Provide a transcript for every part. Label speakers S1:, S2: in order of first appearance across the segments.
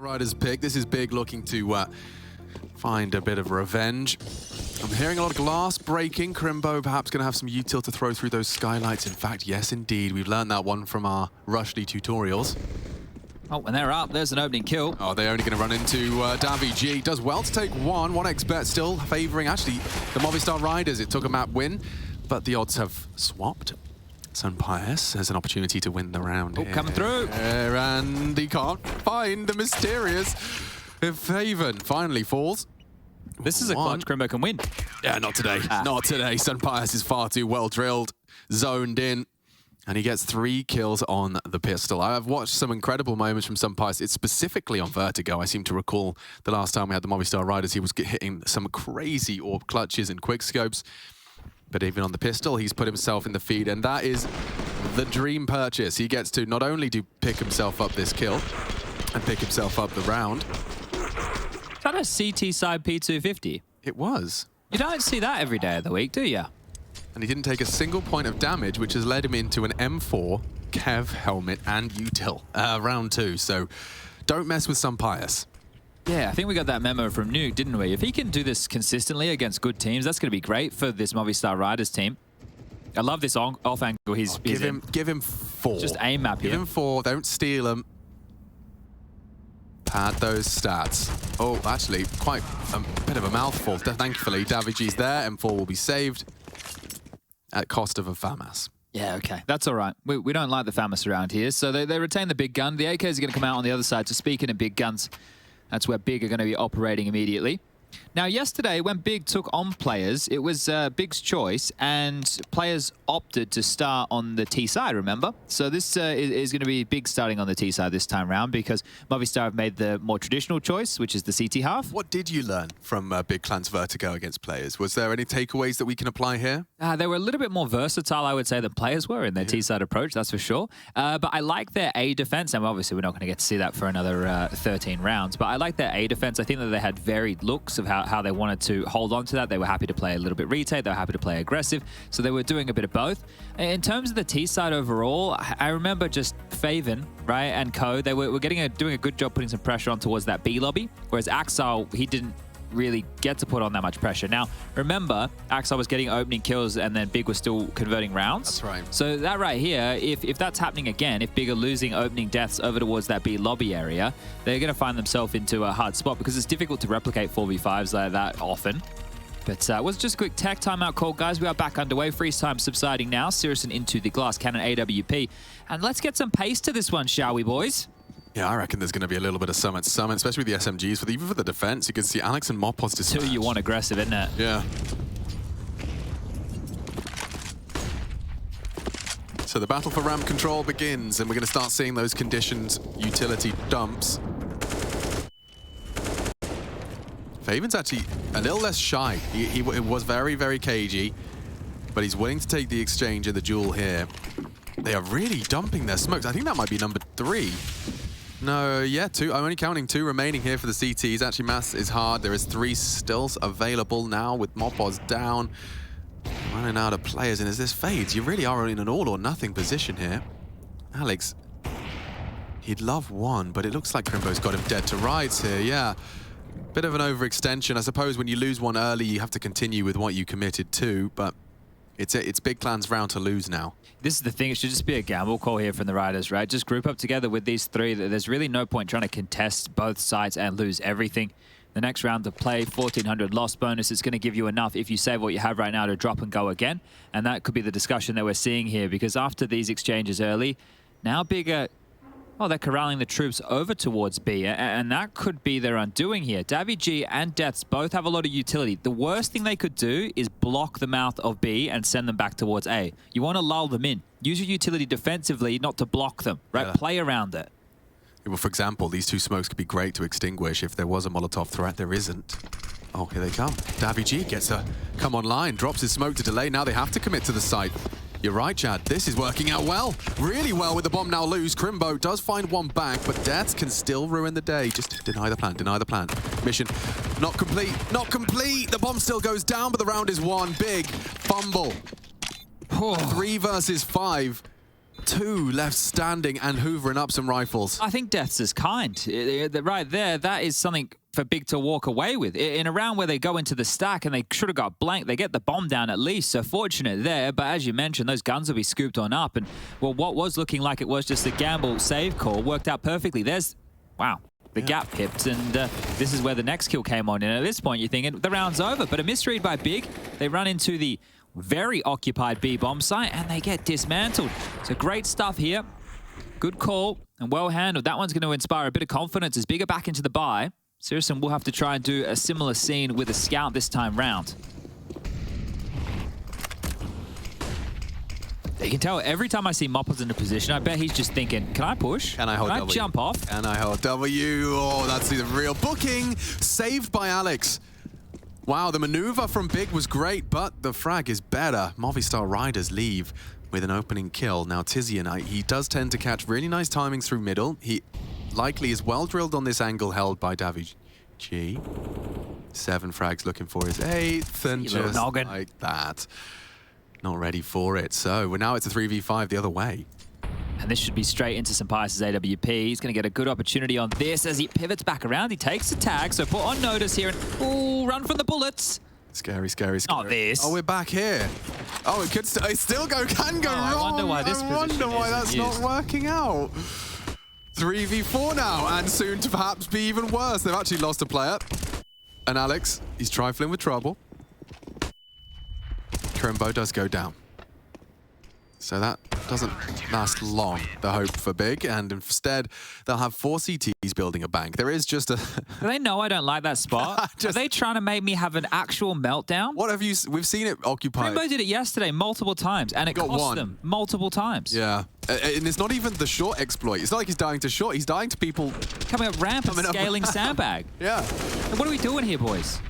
S1: Riders pick. This is Big looking to find a bit of revenge. I'm hearing a lot of glass breaking. Crimbo perhaps going to have some util to throw through those skylights. In fact, yes, indeed. We've learned that one from our Rushdie tutorials.
S2: Oh, when they're up, there's an opening kill.
S1: Oh, they're only going to run into DeathZz. Does well to take one. 1xBet still favoring, actually, the Movistar Riders. It took a map win, but the odds have swapped. SunPayus has an opportunity to win the round.
S2: Oh, coming through.
S1: And he can't find the mysterious Haven. Finally falls.
S2: This is a clutch Crimbo can win.
S1: Yeah, not today. Not today. SunPayus is far too well drilled, zoned in, and he gets 3 kills on the pistol. I've watched some incredible moments from SunPayus. It's specifically on Vertigo. I seem to recall the last time we had the Movistar Riders, he was hitting some crazy orb clutches and quick scopes. But even on the pistol, he's put himself in the feed, and that is the dream purchase. He gets to not only do pick himself up this kill and pick himself up the round.
S2: Is that a CT side P250?
S1: It was.
S2: You don't see that every day of the week, do you?
S1: And he didn't take a single point of damage, which has led him into an M4, Kev, helmet, and util round 2. So don't mess with SunPayus.
S2: Yeah, I think we got that memo from Nuke, didn't we? If he can do this consistently against good teams, that's going to be great for this Movistar Riders team. I love this off angle he's in.
S1: Give him 4.
S2: Just aim map here.
S1: Give him 4. Don't steal him. Pad those stats. Oh, actually, quite a bit of a mouthful. Thankfully, DeathZz there. M4 will be saved at cost of a FAMAS.
S2: Yeah, okay. That's all right. We don't like the FAMAS around here, so they retain the big gun. The AKs are going to come out on the other side. So speaking of big guns, that's where Big are going to be operating immediately. Now, yesterday, when Big took on players, it was Big's choice, and players opted to start on the T side, remember? So this is going to be Big starting on the T side this time round, because Movistar have made the more traditional choice, which is the CT half.
S1: What did you learn from Big Clan's Vertigo against players? Was there any takeaways that we can apply here?
S2: They were a little bit more versatile, I would say, than players were in their T-side approach, that's for sure. But I like their A defense, and obviously we're not going to get to see that for another 13 rounds, but I like their A defense. I think that they had varied looks of how they wanted to hold on to that. They were happy to play a little bit retake, they were happy to play aggressive, so they were doing a bit of both. In terms of the T-side overall, I remember just Faven, right, and Co, they were doing a good job putting some pressure on towards that B lobby, whereas Axel, he didn't really get to put on that much pressure. Now, remember, Axel was getting opening kills and then Big was still converting rounds.
S1: That's right.
S2: So that right here, if that's happening again, if Big are losing opening deaths over towards that B lobby area, they're going to find themselves into a hard spot because it's difficult to replicate 4v5s like that often. But it was just a quick tech timeout call, guys. We are back underway. Freeze time subsiding now. syrsoN into the glass cannon AWP. And let's get some pace to this one, shall we, boys?
S1: Yeah, I reckon there's going to be a little bit of summit, especially with the SMGs. Even for the defense, you can see Alex and Mopos just...
S2: 2 you want aggressive, isn't it?
S1: Yeah. So the battle for ramp control begins, and we're going to start seeing those conditioned utility dumps. Faven's actually a little less shy. He was very, very cagey, but he's willing to take the exchange and the duel here. They are really dumping their smokes. I think that might be number 3. No, yeah, 2. I'm only counting 2 remaining here for the CTs. Actually, mass is hard. There is 3 stills available now with Mopos down. Running out of players, and as this fades, you really are in an all-or-nothing position here. Alex, he'd love 1, but it looks like Crimbo's got him dead to rights here, yeah. Bit of an overextension. I suppose when you lose 1 early, you have to continue with what you committed to, but it's Big Clan's round to lose now.
S2: This is the thing, it should just be a gamble call here from the Riders, right? Just group up together with these 3. There's really no point trying to contest both sides and lose everything. The next round to play, 1400 loss bonus. It's going to give you enough if you save what you have right now to drop and go again. And that could be the discussion that we're seeing here, because after these exchanges early, now Bigger... Oh, they're corralling the troops over towards B, and that could be their undoing here. DeathZz and DeathZz both have a lot of utility. The worst thing they could do is block the mouth of B and send them back towards A. You want to lull them in. Use your utility defensively, not to block them, right? Yeah. Play around it.
S1: Well, for example, these 2 smokes could be great to extinguish if there was a Molotov threat. There isn't. Oh, here they come. DeathZz gets a come online, drops his smoke to delay. Now they have to commit to the site. You're right, Chad. This is working out well. Really well with the bomb now loose. Crimbo does find 1 back, but DeathZz can still ruin the day. Just deny the plan, deny the plan. Mission not complete, not complete. The bomb still goes down, but the round is won. Big fumble. 3 versus 5. two left standing and hoovering up some rifles.
S2: I think DeathZz is kind. Right there, that is something for Big to walk away with. In a round where they go into the stack and they should have got blanked, they get the bomb down at least, so fortunate there. But as you mentioned, those guns will be scooped on up. And, well, what was looking like it was just a gamble save call worked out perfectly. There's, wow, the gap pipped, and this is where the next kill came on. And at this point, you're thinking the round's over. But a misread by Big. They run into the very occupied B bomb site, and they get dismantled. So great stuff here. Good call and well handled. That one's going to inspire a bit of confidence as Big are back into the buy. syrsoN will have to try and do a similar scene with a scout this time round. You can tell every time I see Moppers in a position, I bet he's just thinking, can I push?
S1: Can I hold W?
S2: Can I jump off?
S1: Can I hold W? Oh, that's the real booking. Saved by Alex. Wow, the maneuver from Big was great, but the frag is better. Movistar Riders leave with an opening kill. Now, tiziaN, he does tend to catch really nice timings through middle. He likely is well drilled on this angle held by DeathZz. 7 frags looking for his 8th, and just like that. Not ready for it. So now it's a 3v5 the other way.
S2: And this should be straight into SunPayus' AWP. He's going to get a good opportunity on this as he pivots back around. He takes the tag, so put on notice here. And ooh, run from the bullets.
S1: Scary, scary, scary.
S2: Not this.
S1: Oh, we're back here. Oh, it could it still can go wrong.
S2: I wonder why this position
S1: I wonder why that's
S2: used.
S1: not working out. 3v4 now, and soon to perhaps be even worse. They've actually lost a player. And Alex, he's trifling with trouble. Crimbo does go down. So that doesn't last long, the hope for Big, and instead they'll have 4 CTs building a bank. There is just a...
S2: Do they know I don't like that spot? Are they trying to make me have an actual meltdown?
S1: What have you... We've seen it occupied.
S2: Crimbo did it yesterday multiple times, and it cost them multiple times.
S1: Yeah. And it's not even the short exploit. It's not like he's dying to short. He's dying to people...
S2: Coming up ramp and scaling sandbag.
S1: Yeah.
S2: And what are we doing here, boys?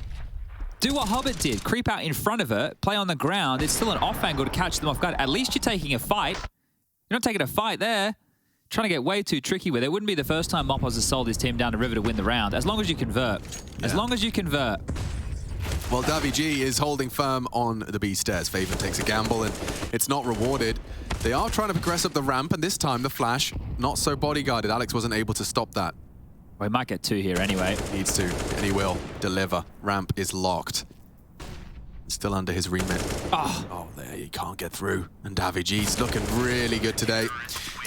S2: Do what Hobbit did. Creep out in front of it, play on the ground. It's still an off angle to catch them off guard. At least you're taking a fight. You're not taking a fight there. Trying to get way too tricky with it. It wouldn't be the first time Moppos has sold his team down the river to win the round. As long as you convert. Yeah. As long as you convert.
S1: Well, DeathZz is holding firm on the B stairs. Faven takes a gamble, and it's not rewarded. They are trying to progress up the ramp, and this time the flash, not so bodyguarded. Alex wasn't able to stop that.
S2: Well, he might get 2 here anyway.
S1: Needs to, and he will deliver. Ramp is locked. Still under his remit. Oh, there, you can't get through. And DeathZz looking really good today.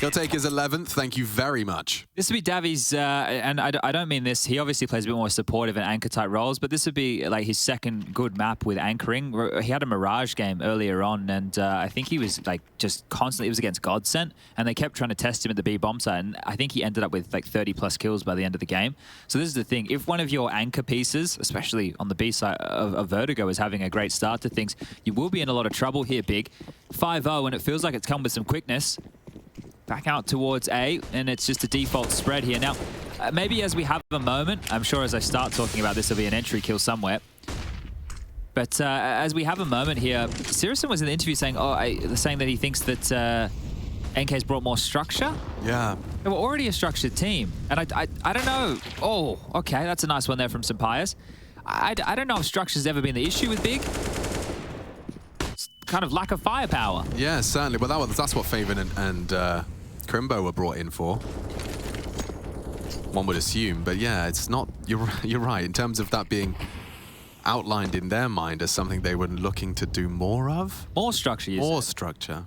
S1: He'll take his 11th. Thank you very much.
S2: This would be Davi's, and I don't mean this. He obviously plays a bit more supportive and anchor-type roles, but this would be like his second good map with anchoring. He had a Mirage game earlier on, and I think he was like just constantly, it was against DeathZz, and they kept trying to test him at the B bomb site, and I think he ended up with like 30+ kills by the end of the game. So this is the thing. If one of your anchor pieces, especially on the B side of Vertigo, is having a great start to things, you will be in a lot of trouble here, Big. 5-0, and it feels like it's come with some quickness. Back out towards A, and it's just a default spread here. Now, maybe as we have a moment, I'm sure as I start talking about this, there'll be an entry kill somewhere. But as we have a moment here, syrsoN was in the interview saying, saying that he thinks that NK's brought more structure.
S1: Yeah.
S2: They were already a structured team. And I don't know. Oh, okay, that's a nice one there from SunPayus. I don't know if structure's ever been the issue with Big. It's kind of lack of firepower.
S1: Yeah, certainly. Well, that's what Faven and Crimbo were brought in for. One would assume, but yeah, it's not. You're right in terms of that being outlined in their mind as something they were looking to do more of.
S2: More structure, you said.
S1: More structure.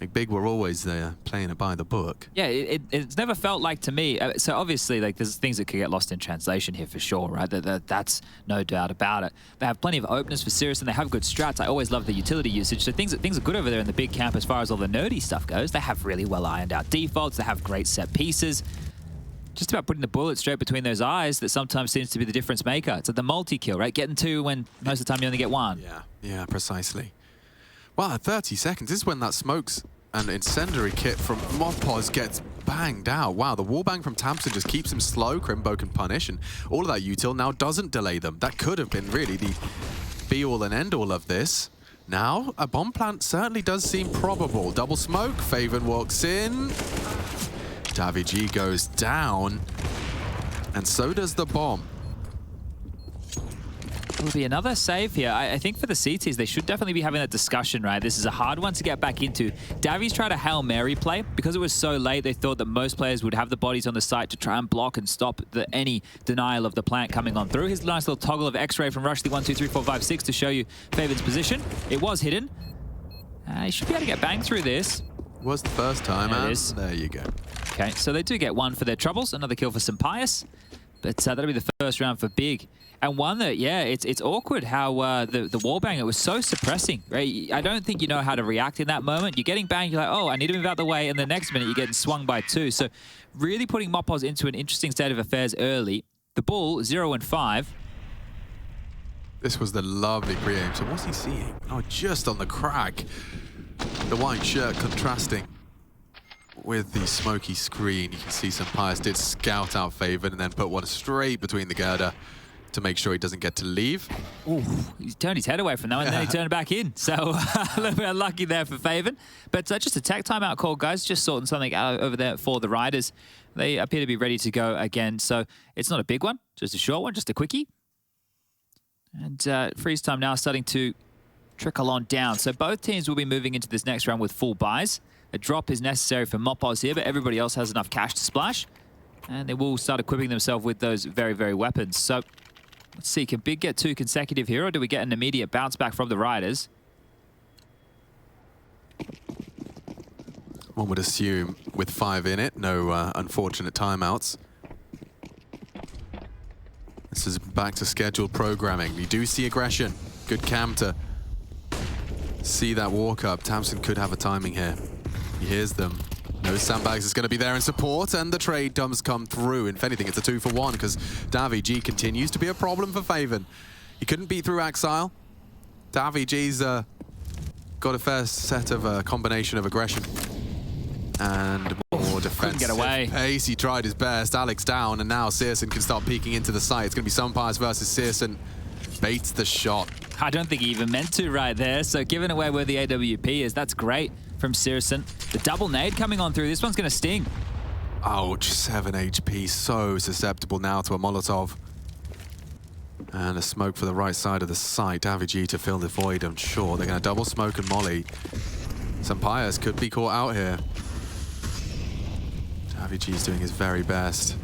S1: Like Big were always there playing it by the book.
S2: Yeah, it's never felt like to me. So obviously, like there's things that could get lost in translation here for sure, right? That's no doubt about it. They have plenty of openers for syrsoN. They have good strats. I always love the utility usage. So things are good over there in the big camp as far as all the nerdy stuff goes. They have really well ironed out defaults. They have great set pieces. Just about putting the bullet straight between those eyes that sometimes seems to be the difference maker. It's like the multi-kill, right? Getting 2 when most of the time you only get 1.
S1: Yeah, precisely. Well, at 30 seconds, this is when that smokes and incendiary kit from Moppos gets banged out. Wow, the wallbang from tabseN just keeps him slow. Crimbo can punish, and all of that util now doesn't delay them. That could have been really the be-all and end-all of this. Now, a bomb plant certainly does seem probable. Double smoke, Faven walks in. DeathZz goes down, and so does the bomb.
S2: Will be another save here. I think for the CTs, they should definitely be having that discussion, right? This is a hard one to get back into. DaVZz tried a Hail Mary play. Because it was so late, they thought that most players would have the bodies on the site to try and block and stop any denial of the plant coming on through. His nice little toggle of X-ray from Rush the 1, 2, 3, 4, 5, 6 to show you faveN's position. It was hidden. He should be able to get banged through this.
S1: Was the first time,
S2: There it
S1: and
S2: is.
S1: there you go.
S2: Okay, so they do get one for their troubles. Another kill for SunPayus. But that'll be the first round for Big. And one that, yeah, it's awkward how the wallbang, it was so suppressing, right? I don't think you know how to react in that moment. You're getting banged, you're like, oh, I need to move out the way, and the next minute you're getting swung by 2. So really putting Mopoz into an interesting state of affairs early. The Bull, 0 and 5.
S1: This was the lovely pre-aim. So what's he seeing? Oh, just on the crack. The white shirt contrasting with the smoky screen. You can see SunPayus did scout out faveN and then put one straight between the girder to make sure he doesn't get to leave.
S2: Ooh, he turned his head away from that one, and then he turned back in. So a little bit unlucky there for faveN. But just a tech timeout call, guys. Just sorting something out over there for the Riders. They appear to be ready to go again. So it's not a big one, just a short one, just a quickie. And freeze time now starting to trickle on down. So both teams will be moving into this next round with full buys. A drop is necessary for Mopoz here, but everybody else has enough cash to splash. And they will start equipping themselves with those very, very weapons. So let's see, can Big get 2 consecutive here, or do we get an immediate bounce back from the Riders?
S1: One would assume with 5 in it, no unfortunate timeouts. This is back to scheduled programming. You do see aggression. Good cam to see that walk up. tabseN could have a timing here. He hears them. No sandbags is going to be there in support, and the trade does come through. If anything, it's a 2-for-1 because DaVZz continues to be a problem for faveN. He couldn't beat through Axile. DaVZz's got a fair set of combination of aggression and more defensive
S2: get away.
S1: pace. He tried his best. Alex down, and now syrsoN can start peeking into the site. It's going to be SunPayus versus syrsoN. Baits the shot.
S2: I don't think he even meant to right there. So giving away where the AWP is, that's great from syrsoN. The double nade coming on through. This one's going to sting.
S1: Ouch, 7 HP. So susceptible now to a Molotov. And a smoke for the right side of the site. DaVZz to fill the void, I'm sure. They're going to double smoke and molly. SunPayus could be caught out here. DaVZz is doing his very best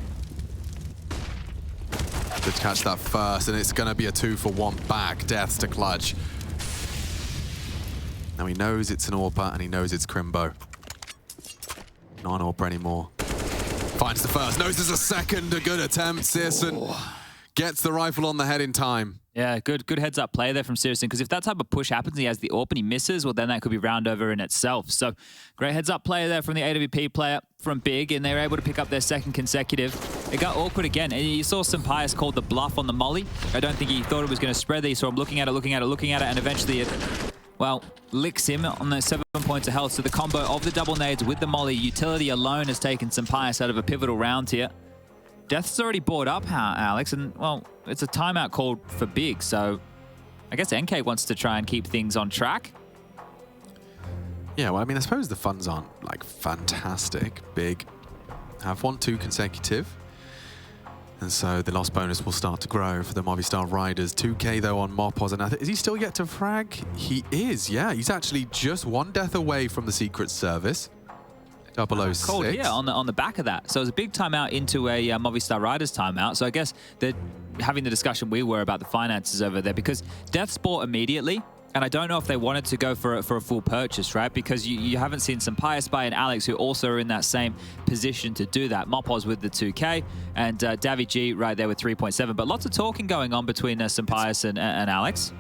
S1: to catch that first, and it's going to be a 2-for-1 back. DeathZz to clutch. Now he knows it's an AWPer, and he knows it's Crimbo. Not an AWPer anymore. Finds the first, knows there's a second. A good attempt. syrsoN gets the rifle on the head in time.
S2: Yeah, good heads up play there from syrsoN, because if that type of push happens, he has the AWP and he misses, well, then that could be round over in itself. So great heads up play there from the AWP player from Big, and they were able to pick up their second consecutive. It got awkward again, and you saw SunPayus called the bluff on the molly. I don't think he thought it was going to spread there. You saw him looking at it, and eventually it, well, licks him on the 7 points of health. So the combo of the double nades with the molly, utility alone has taken SunPayus out of a pivotal round here. DeathZz already bought up, Alex, and, well, it's a timeout called for Big, so I guess NK wants to try and keep things on track.
S1: Yeah, well, I mean, I suppose the funds aren't, like, fantastic. Big have won 2 consecutive, and so the loss bonus will start to grow for the Movistar Riders. 2K, though, on Mopoz, and is he still yet to frag? He is, yeah. He's actually just 1 death away from the Secret Service. 006.
S2: Called here on the back of that. So it was a big timeout into a Movistar Riders timeout. So I guess they're having the discussion we were about the finances over there, because DeathZz bought immediately, and I don't know if they wanted to go for a full purchase, right? Because you haven't seen SunPayus by and Alex, who also are in that same position to do that. Mopoz with the 2K, and DaVZz right there with 3.7. But lots of talking going on between SunPayus and Alex.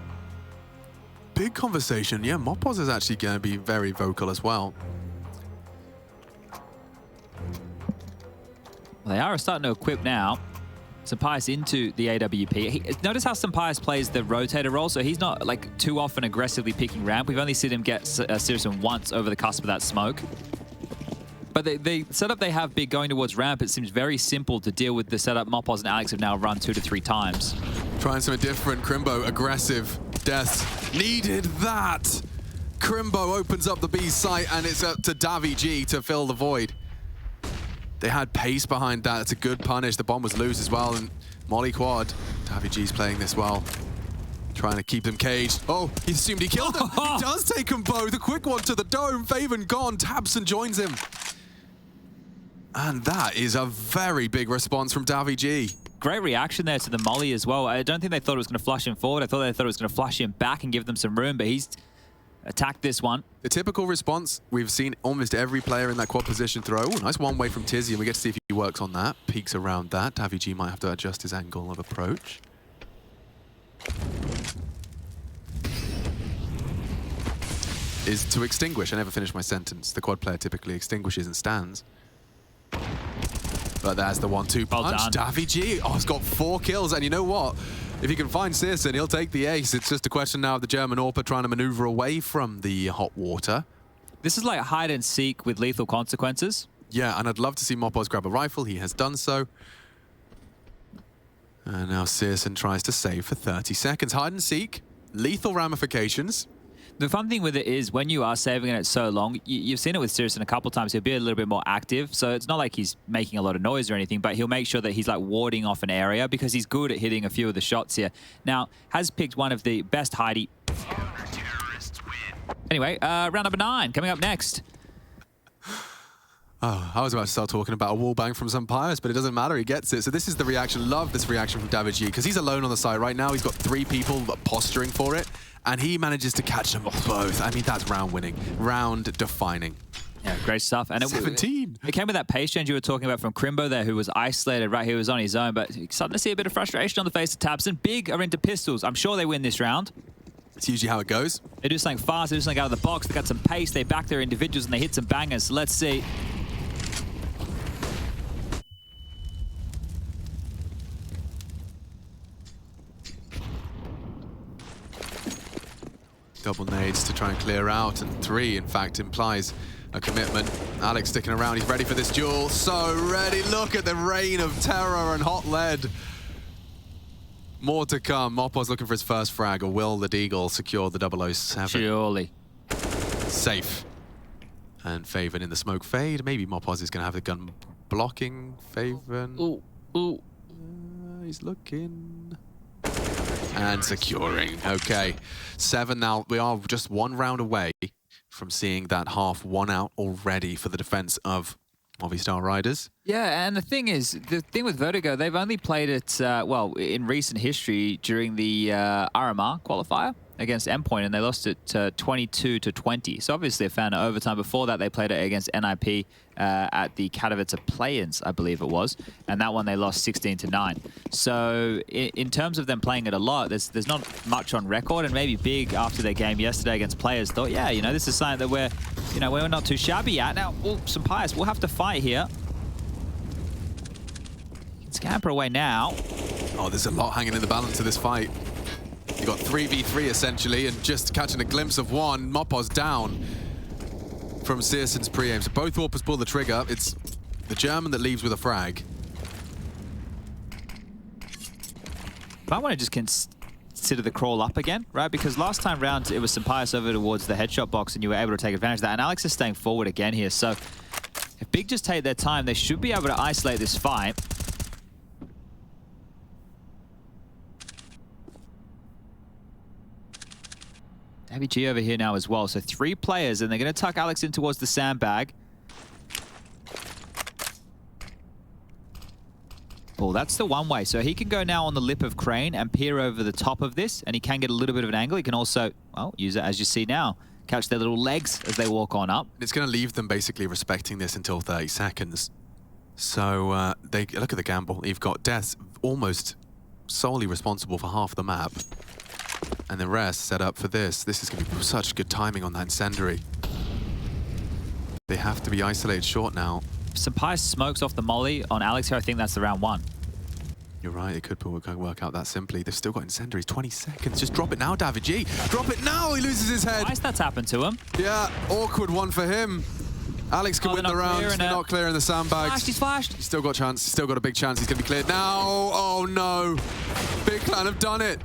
S1: Big conversation. Yeah, Mopoz is actually going to be very vocal as well.
S2: They are starting to equip now. SunPayus into the AWP. Notice how SunPayus plays the rotator role, so he's not like too often aggressively picking ramp. We've only seen him get syrsoN once over the cusp of that smoke. But the setup they have Big going towards ramp, it seems very simple to deal with the setup Mopoz and Alex have now run 2 to 3 times.
S1: Trying something different. Crimbo, aggressive. DeathZz needed that. Crimbo opens up the B site, and it's up to DaVZz to fill the void. They had pace behind that. It's a good punish. The bomb was loose as well, and molly quad. DaVZz's playing this well. Trying to keep them caged. Oh, he assumed he killed them. He does take them both. A quick one to the dome. faveN gone. tabseN joins him. And that is a very big response from DeathZz.
S2: Great reaction there to the molly as well. I don't think they thought it was going to flush him forward. I thought they thought it was going to flush him back and give them some room, but he's attacked this one.
S1: The typical response, we've seen almost every player in that quad position throw. Ooh, nice one way from tiziaN. We get to see if he works on that. Peeks around that. DeathZz might have to adjust his angle of approach. Is to extinguish. I never finish my sentence. The quad player typically extinguishes and stands. But there's the 1-2 punch. DeathZz, oh, he's got 4 kills. And you know what? If he can find syrsoN, he'll take the ace. It's just a question now of the German AWPer trying to maneuver away from the hot water.
S2: This is like hide and seek with lethal consequences.
S1: Yeah, and I'd love to see Mopos grab a rifle. He has done so. And now syrsoN tries to save for 30 seconds. Hide and seek, lethal ramifications.
S2: The fun thing with it is when you are saving it so long, you've seen it with syrsoN a couple times, he'll be a little bit more active. So it's not like he's making a lot of noise or anything, but he'll make sure that he's like warding off an area because he's good at hitting a few of the shots here. Now, has picked one of the best hidey. Anyway, round number 9 coming up next.
S1: Oh, I was about to start talking about a wall bang from SunPayus, but it doesn't matter, he gets it. So this is the reaction, love this reaction from DeathZz, because he's alone on the side right now. He's got 3 people posturing for it, and he manages to catch them both. I mean, that's round winning, round defining.
S2: Yeah, great stuff. And
S1: 17.
S2: It came with that pace change you were talking about from Crimbo there, who was isolated, right? He was on his own, but starting to see a bit of frustration on the face of tabseN. Big are into pistols. I'm sure they win this round.
S1: It's usually how it goes.
S2: They do something fast, they do something out of the box, they got some pace, they back their individuals, and they hit some bangers. So let's see.
S1: Double nades to try and clear out, and 3, in fact, implies a commitment. Alex sticking around, he's ready for this duel. So ready, look at the rain of terror and hot lead. More to come. Mopos looking for his first frag, or will the Deagle secure the 007?
S2: Surely.
S1: Safe. And faveN in the smoke fade. Maybe Mopos is going to have the gun blocking faveN.
S2: Ooh, ooh.
S1: He's looking. And securing. Okay. 7 now. We are just 1 round away from seeing that half 1 out already for the defense of Movistar Riders.
S2: Yeah, and the thing with Vertigo, they've only played it, well, in recent history during the RMR qualifier against Endpoint, and they lost it 22-20. So obviously they found an overtime. Before that, they played it against NIP at the Katowice Play-ins, I believe it was, and that one they lost 16-9. So in terms of them playing it a lot, there's not much on record, and maybe Big, after their game yesterday against Players, thought, yeah, you know, this is something that we're not too shabby at. Now, SunPayus, we'll have to fight here. Scamper away now.
S1: Oh, there's a lot hanging in the balance of this fight. You got 3v3 essentially, and just catching a glimpse of one. Mopos down from syrsoN's pre-aim. So both AWPers pull the trigger. It's the German that leaves with a frag.
S2: Might want to just consider the crawl up again, right? Because last time round, it was SunPayus over towards the headshot box, and you were able to take advantage of that. And Alex is staying forward again here. So if Big just take their time, they should be able to isolate this fight. DeathZz over here now as well. So 3 players, and they're going to tuck Alex in towards the sandbag. Oh, that's the one way. So he can go now on the lip of Crane and peer over the top of this, and he can get a little bit of an angle. He can also, well, use it as you see now. Catch their little legs as they walk on up.
S1: It's going to leave them basically respecting this until 30 seconds. So they look at the gamble. You've got DeathZz almost solely responsible for half the map. And the rest set up for this. This is going to be such good timing on that incendiary. They have to be isolated short now.
S2: SunPayus smokes off the molly on Alex here. I think that's the round 1.
S1: You're right, it could work out that simply. They've still got incendiaries, 20 seconds. Just drop it now, DeathZz. Drop it now, he loses his head.
S2: Twice that's happened to him.
S1: Yeah, awkward one for him. Alex can win the round. They're not clearing the sandbags.
S2: He's flashed.
S1: He's still got chance. He's still got a big chance. He's going to be cleared now. Oh no. Big Clan have done it.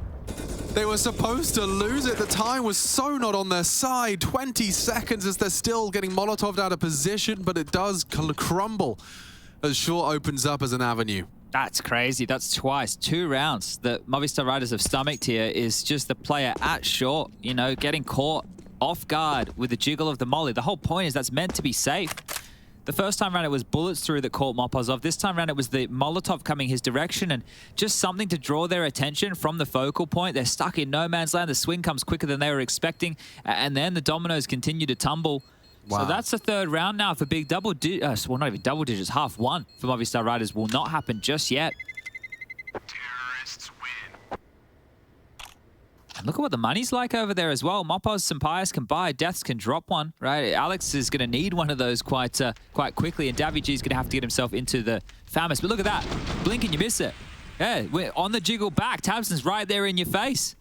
S1: They were supposed to lose it. The time was so not on their side. 20 seconds as they're still getting Molotov'd out of position, but it does crumble as short opens up as an avenue.
S2: That's crazy. That's twice. 2 rounds that Movistar Riders have stomached here is just the player at short, you know, getting caught off guard with the jiggle of the molly. The whole point is that's meant to be safe. The first time around it was bullets through that caught Mopaz off. This time around it was the Molotov coming his direction and just something to draw their attention from the focal point. They're stuck in no man's land. The swing comes quicker than they were expecting. And then the dominoes continue to tumble. Wow. So that's the 3rd round now for big double digits. Well, not even double digits. Half one for Movistar Riders will not happen just yet. Terrorists win. And look at what the money's like over there as well. Mopaz, SunPayus can buy. DeathZz can drop one, right? Alex is going to need one of those quite quickly. And DaviG is going to have to get himself into the Famous. But look at that. Blink and you miss it. Yeah, we're on the jiggle back. tabseN's right there in your face.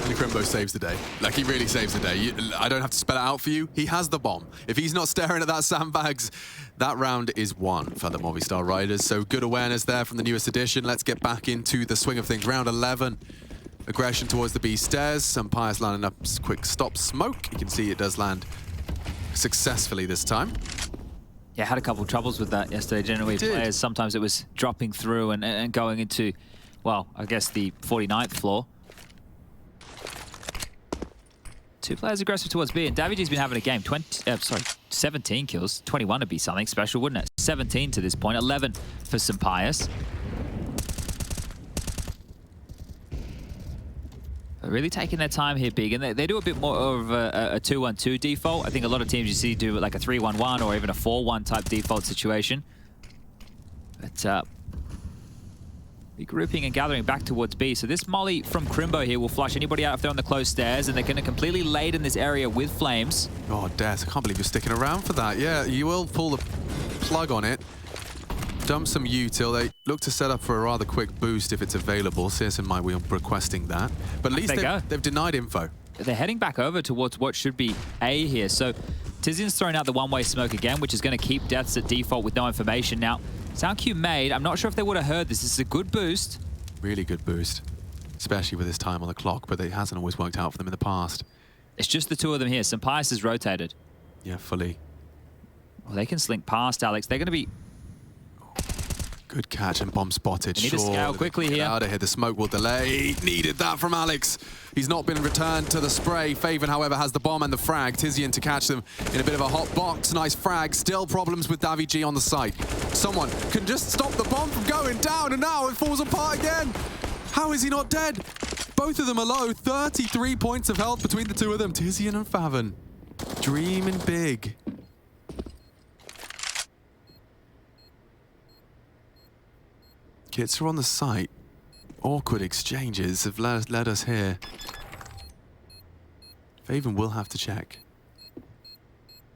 S1: Crimbo saves the day. Like, he really saves the day. I don't have to spell it out for you. He has the bomb. If he's not staring at that sandbags, that round is won for the Movistar Riders. So good awareness there from the newest edition. Let's get back into the swing of things. Round 11. Aggression towards the B stairs. SunPayus lining up quick stop smoke. You can see it does land successfully this time.
S2: Yeah, had a couple of troubles with that yesterday. Generally, players, sometimes it was dropping through and going into, well, I guess the 49th floor. 2 players aggressive towards B, and DaviG's been having a game. 17 kills. 21 would be something special, wouldn't it? 17 to this point. 11 for SunPayus. They're really taking their time here, Big, and they do a bit more of a 2-1-2 default. I think a lot of teams you see do like a 3-1-1 or even a 4-1 type default situation. But regrouping and gathering back towards B. So this molly from Crimbo here will flush anybody out if they're on the closed stairs, and they're going to completely laden this area with flames.
S1: Oh, DeathZz, I can't believe you're sticking around for that. Yeah, you will pull the plug on it. Dump some util. They look to set up for a rather quick boost if it's available. syrsoN might be requesting that. But at least they've denied info.
S2: They're heading back over towards what should be A here. So tiziaN's throwing out the one-way smoke again, which is going to keep DeathZz at default with no information. Now, SoundQ made. I'm not sure if they would have heard this. This is a good boost.
S1: Really good boost, especially with his time on the clock, but it hasn't always worked out for them in the past.
S2: It's just the 2 of them here. SunPayus is rotated.
S1: Yeah, fully.
S2: Well, they can slink past, Alex. They're going to be...
S1: Good catch and bomb spotted.
S2: They need to scale quickly here.
S1: Out of here. The smoke will delay. Needed that from Alex. He's not been returned to the spray. faveN, however, has the bomb and the frag. tiziaN to catch them in a bit of a hot box. Nice frag. Still problems with DaviG on the site. Someone can just stop the bomb from going down, and now it falls apart again. How is he not dead? Both of them are low. 33 points of health between the 2 of them. tiziaN and faveN. Dreaming big. Kits are on the site. Awkward exchanges have led us here. faveN will have to check.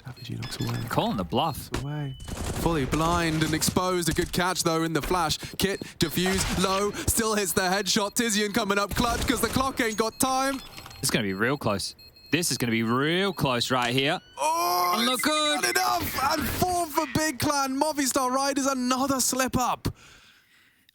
S1: DaviG looks away.
S2: Calling the bluff.
S1: Looks away. Fully blind and exposed. A good catch, though, in the flash. Kit, diffuse, low, still hits the headshot. tiziaN coming up clutch because the clock ain't got time.
S2: It's going to be real close. This is going to be real close right here.
S1: Oh,
S2: and look good.
S1: Not enough. And 4 for Big Clan. Movistar Riders, another slip up.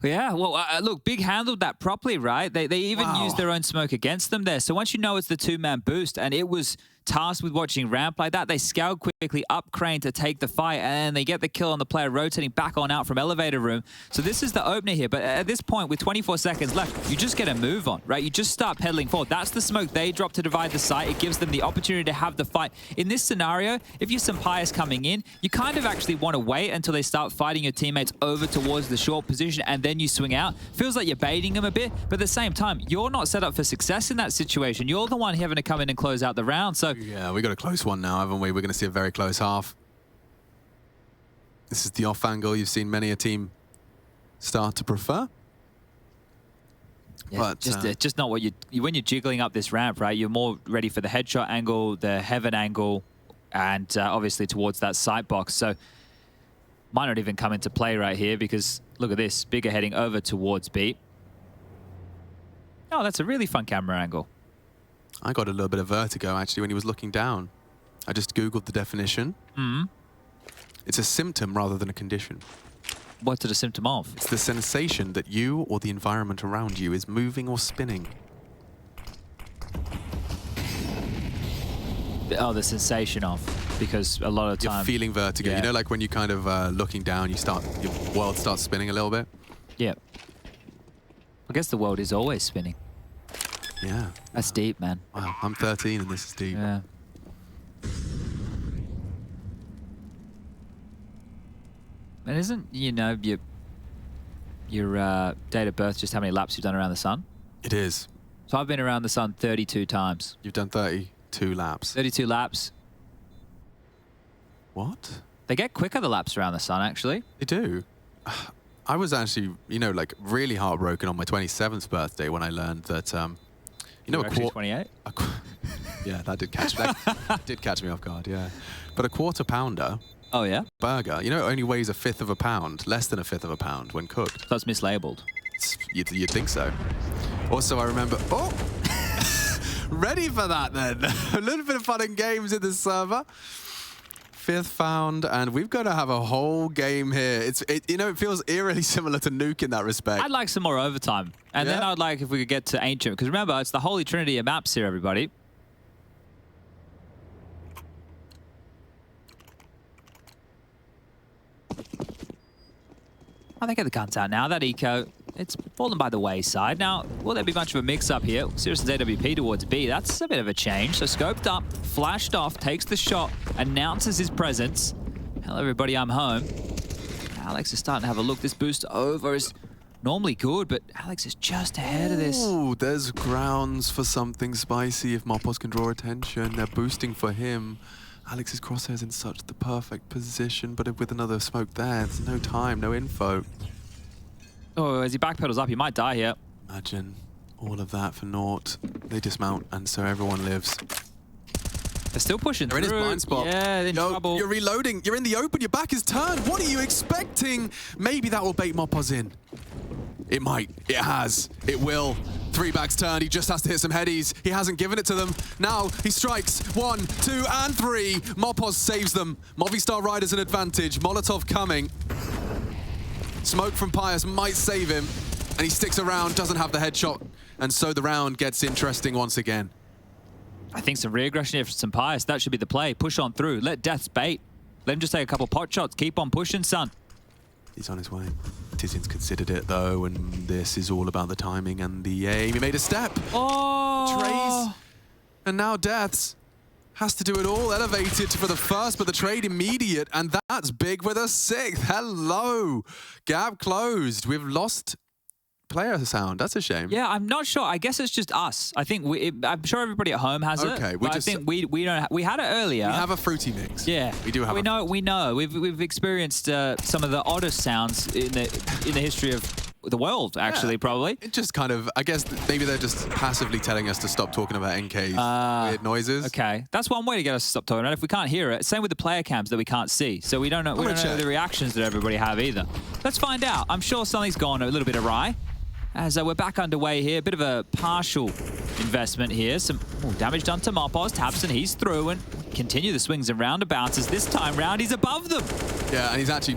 S2: Yeah, well, look, Big handled that properly, right? They even used their own smoke against them there. So once you know it's the 2-man boost, and it was tasked with watching ramp like that, they scaled quickly up crane to take the fight, and they get the kill on the player rotating back on out from elevator room. So this is the opener here, but at this point, with 24 seconds left, you just get a move on, right? You just start pedaling forward. That's the smoke they drop to divide the site. It gives them the opportunity to have the fight. In this scenario, if you're SunPayus coming in, you kind of actually want to wait until they start fighting your teammates over towards the short position, and then you swing out. Feels like you're baiting them a bit, but at the same time, you're not set up for success in that situation. You're the one having to come in and close out the round. So
S1: yeah, we got a close one now, haven't we? We're going to see a very close half. This is the off angle you've seen many a team start to prefer.
S2: Yeah, but just not what when you're jiggling up this ramp, right? You're more ready for the headshot angle, the heaven angle, and obviously towards that sight box. So might not even come into play right here because look at this, Bigger heading over towards B. Oh, that's a really fun camera angle.
S1: I got a little bit of vertigo actually when he was looking down. I just Googled the definition. It's a symptom rather than a condition.
S2: What's it a symptom of?
S1: It's the sensation that you or the environment around you is moving or spinning.
S2: Oh, the sensation of, because a lot of times
S1: you're feeling vertigo. You know, like when you kind of looking down, your world starts spinning a little bit.
S2: Yeah. I guess the world is always spinning.
S1: Yeah.
S2: That's deep, man.
S1: Wow, I'm 13 and this is deep.
S2: Yeah. And isn't, you know, your date of birth just how many laps you've done around the sun?
S1: It is.
S2: So I've been around the sun 32 times.
S1: You've done 32 laps.
S2: 32 laps.
S1: What?
S2: They get quicker, the laps around the sun, actually.
S1: They do. I was actually, you know, like really heartbroken on my 27th birthday when I learned that, you know,
S2: You're actually 28?
S1: Yeah, that did catch me off guard, yeah. But a quarter pounder
S2: Oh, yeah?
S1: burger, you know, it only weighs 1/5 of a pound, less than 1/5 of a pound when cooked.
S2: That's mislabeled.
S1: You'd think so. Also, I remember, oh, ready for that then. A little bit of fun and games in this server. 5th found, and we've got to have a whole game here. You know, it feels eerily similar to Nuke in that respect.
S2: I'd like some more overtime. And then I'd like if we could get to Ancient. Because remember, it's the holy trinity of maps here, everybody. Oh, they get the guns out now. That eco, it's fallen by the wayside. Now, will there be much of a mix-up here? syrsoN's AWP towards B. That's a bit of a change. So scoped up, flashed off, takes the shot, announces his presence. Hello, everybody, I'm home. Alex is starting to have a look. This boost over is normally good, but Alex is just ahead of this.
S1: Ooh, there's grounds for something spicy if Mopos can draw attention. They're boosting for him. Alex's crosshairs in such the perfect position, but with another smoke there's no time, no info.
S2: Oh, as he backpedals up, he might die here.
S1: Imagine all of that for naught. They dismount, and so everyone lives.
S2: They're still pushing
S1: They're in his blind spot.
S2: Yeah, they're in trouble.
S1: You're reloading. You're in the open. Your back is turned. What are you expecting? Maybe that will bait Mopos in. It might. It has. It will. 3 backs turned. He just has to hit some headies. He hasn't given it to them. Now he strikes 1, 2, and 3. Mopos saves them. Movistar Riders an advantage. Molotov coming. Smoke from Pius might save him. And he sticks around, doesn't have the headshot. And so the round gets interesting once again.
S2: I think some re-aggression here for SunPayus. That should be the play. Push on through. Let DeathZz bait. Let him just take a couple pot shots. Keep on pushing, son.
S1: He's on his way. tiziaN's considered it, though, and this is all about the timing and the aim. He made a step.
S2: Oh!
S1: Trays. And now DeathZz has to do it all. Elevated for the first, but the trade immediate, and that's big with a 6th. Hello. Gap closed. We've lost player sound. That's a shame.
S2: Yeah, I'm not sure. I guess it's just us. I think I'm sure everybody at home has it.
S1: Okay,
S2: but I think we don't. We had it earlier.
S1: We have a fruity mix.
S2: Yeah,
S1: we do have.
S2: We know. We've experienced some of the oddest sounds in the history of the world. Actually, probably.
S1: It just kind of. I guess maybe they're just passively telling us to stop talking about NK's weird noises.
S2: Okay, that's one way to get us to stop talking about it. If we can't hear it, same with the player cams that we can't see, so we don't know. We don't know the reactions that everybody have either. Let's find out. I'm sure something's gone a little bit awry. As we're back underway here, a bit of a partial investment here. Some damage done to Mopos. tabseN, he's through and continue the swings and roundabouts as this time round he's above them.
S1: Yeah, and he's actually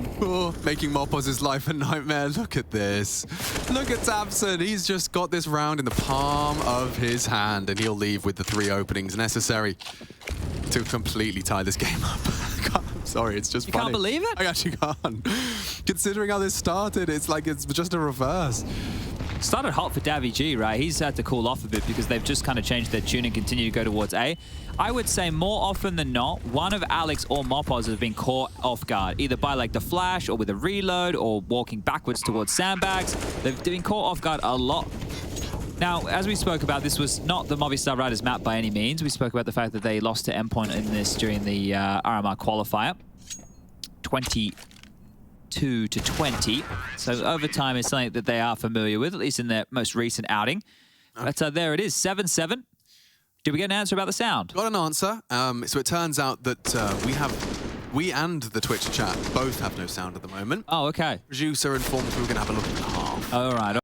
S1: making Mopos' life a nightmare. Look at this. Look at tabseN. He's just got this round in the palm of his hand, and he'll leave with the 3 openings necessary to completely tie this game up. I'm sorry, it's just funny.
S2: You can't believe it?
S1: I actually can't. Considering how this started, it's like it's just a reverse.
S2: Started hot for DeathZz, right? He's had to cool off a bit because they've just kind of changed their tune and continue to go towards A. I would say more often than not, one of Alex or Mopos has been caught off guard, either by like the flash or with a reload or walking backwards towards sandbags. They've been caught off guard a lot. Now, as we spoke about, this was not the Movistar Riders map by any means. We spoke about the fact that they lost to Endpoint in this during the RMR qualifier. 22-20. So overtime is something that they are familiar with, at least in their most recent outing. But there it is, 7-7. Did we get an answer about the sound?
S1: Got an answer. So it turns out that we and the Twitch chat both have no sound at the moment.
S2: Oh, okay.
S1: Producer informed we were going to have a look at the half.
S2: All right.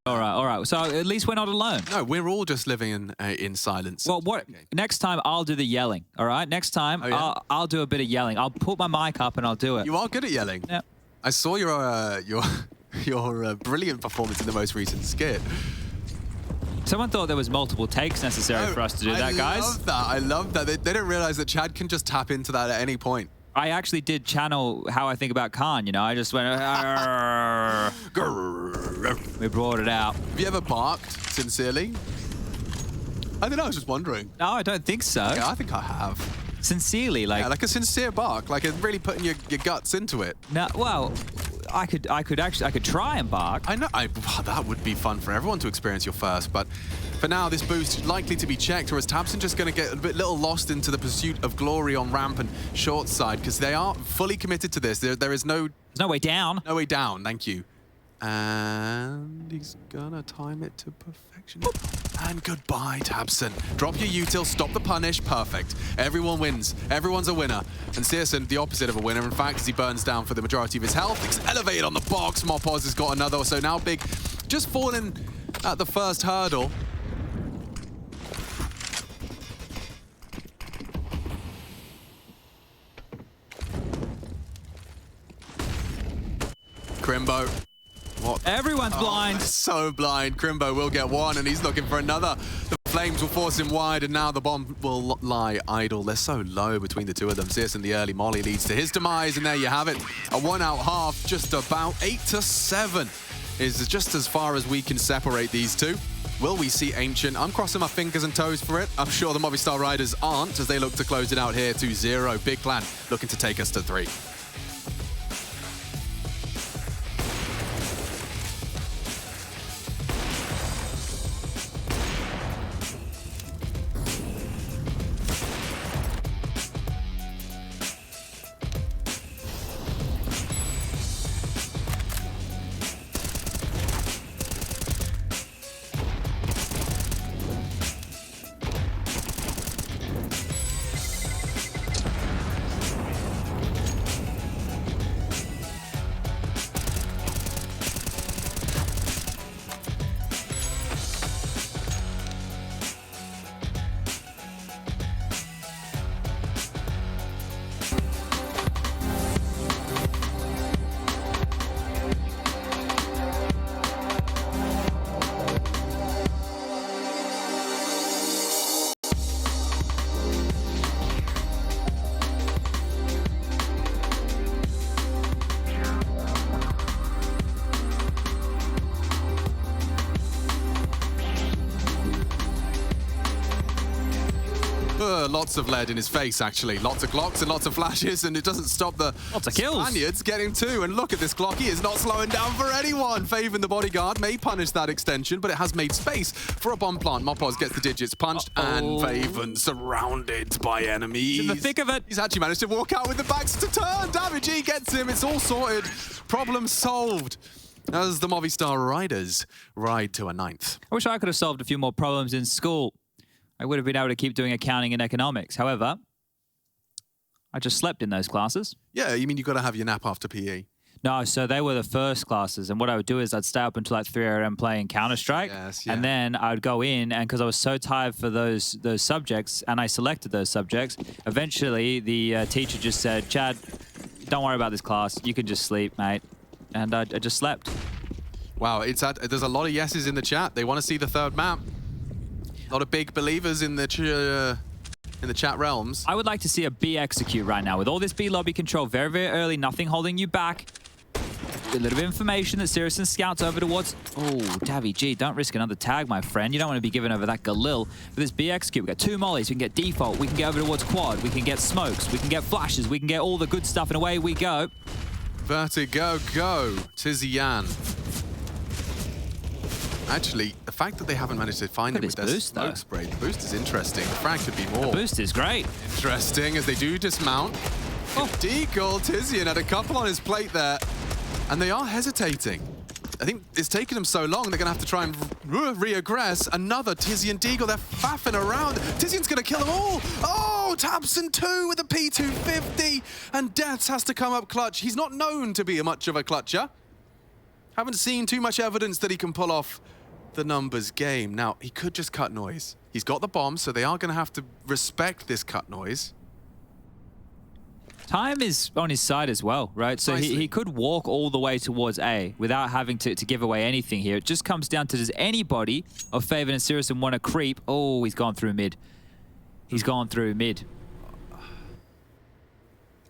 S2: So at least we're not alone.
S1: No, we're all just living in silence.
S2: Well, next time I'll do the yelling, all right? Next time I'll do a bit of yelling. I'll put my mic up and I'll do it.
S1: You are good at yelling.
S2: Yeah.
S1: I saw your brilliant performance in the most recent skit.
S2: Someone thought there was multiple takes necessary for us to do that, guys.
S1: I love that. They don't realize that Chad can just tap into that at any point.
S2: I actually did channel how I think about Khan, you know? I just went...
S1: Grrr.
S2: We brought it out.
S1: Have you ever barked sincerely? I don't know, I was just wondering.
S2: No, I don't think so.
S1: Yeah, I think I have.
S2: Sincerely, like...
S1: Yeah, like a sincere bark, like really putting your guts into it.
S2: No, well, I could try and bark.
S1: I know, that would be fun for everyone to experience your first, but for now, this boost is likely to be checked, or is tabseN just going to get a little lost into the pursuit of glory on ramp and short side, because they are fully committed to this. There is no...
S2: There's no way down.
S1: No way down, thank you. And he's gonna time it to perfection. And goodbye, tabseN. Drop your util, stop the punish, perfect. Everyone wins, everyone's a winner. And syrsoN, the opposite of a winner, in fact, as he burns down for the majority of his health. He's elevated on the box, Mopoz has got another, so now Big just falling at the first hurdle. Crimbo. What?
S2: Everyone's blind.
S1: So blind. Crimbo will get one, and he's looking for another. The flames will force him wide, and now the bomb will lie idle. They're so low between the two of them. syrsoN, the early molly, leads to his demise, and there you have it. A 1-out half, just about 8-7 is just as far as we can separate these two. Will we see Ancient? I'm crossing my fingers and toes for it. I'm sure the Movistar Riders aren't, as they look to close it out here 2-0. Big plan, looking to take us to 3. Lots of lead in his face, actually. Lots of clocks and lots of flashes, and it doesn't stop the
S2: Lots of kills.
S1: Spaniards getting two. And look at this clock. He is not slowing down for anyone. Faven, the bodyguard, may punish that extension, but it has made space for a bomb plant. Mopoz gets the digits punched, and Faven surrounded by enemies.
S2: He's in the thick of it.
S1: He's actually managed to walk out with the backs to turn. DeathZz gets him. It's all sorted. Problem solved. As the Movistar Riders ride to a 9th.
S2: I wish I could have solved a few more problems in school. I would have been able to keep doing accounting and economics. However, I just slept in those classes.
S1: Yeah, you mean you've got to have your nap after PE?
S2: No, so they were the first classes. And what I would do is I'd stay up until like 3 AM playing Counter-Strike.
S1: Yes, yeah.
S2: And then I would go in, and because I was so tired for those subjects, and I selected those subjects, eventually the teacher just said, Chad, don't worry about this class. You can just sleep, mate. And I just slept.
S1: Wow, there's a lot of yeses in the chat. They want to see the 3rd map. A lot of big believers in the chat realms.
S2: I would like to see a B execute right now. With all this B lobby control very, very early, nothing holding you back. A little bit of information that syrsoN scouts over towards... Oh, DeathZz, don't risk another tag, my friend. You don't want to be giving over that Galil. For this B execute, we've got 2 mollies. We can get default. We can get over towards quad. We can get smokes. We can get flashes. We can get all the good stuff, and away we go.
S1: Vertigo, go. tiziaN. Actually, the fact that they haven't managed to find him with their smoke spray, the boost is interesting. The frag could be more.
S2: The boost is great.
S1: Interesting, as they do dismount. Oh. Deagle, tiziaN had a couple on his plate there, and they are hesitating. I think it's taken them so long, they're going to have to try and re-aggress. Another tiziaN Deagle, they're faffing around. tiziaN's going to kill them all. Oh, tabseN 2 with a P250, and DeathZz has to come up clutch. He's not known to be much of a clutcher. Haven't seen too much evidence that he can pull off the numbers game. Now, he could just cut noise. He's got the bomb, so they are going to have to respect this cut noise.
S2: Time is on his side as well, right? So he could walk all the way towards A without having to give away anything here. It just comes down to, does anybody of Faven and syrsoN want to creep? Oh, he's gone through mid. He's gone through mid.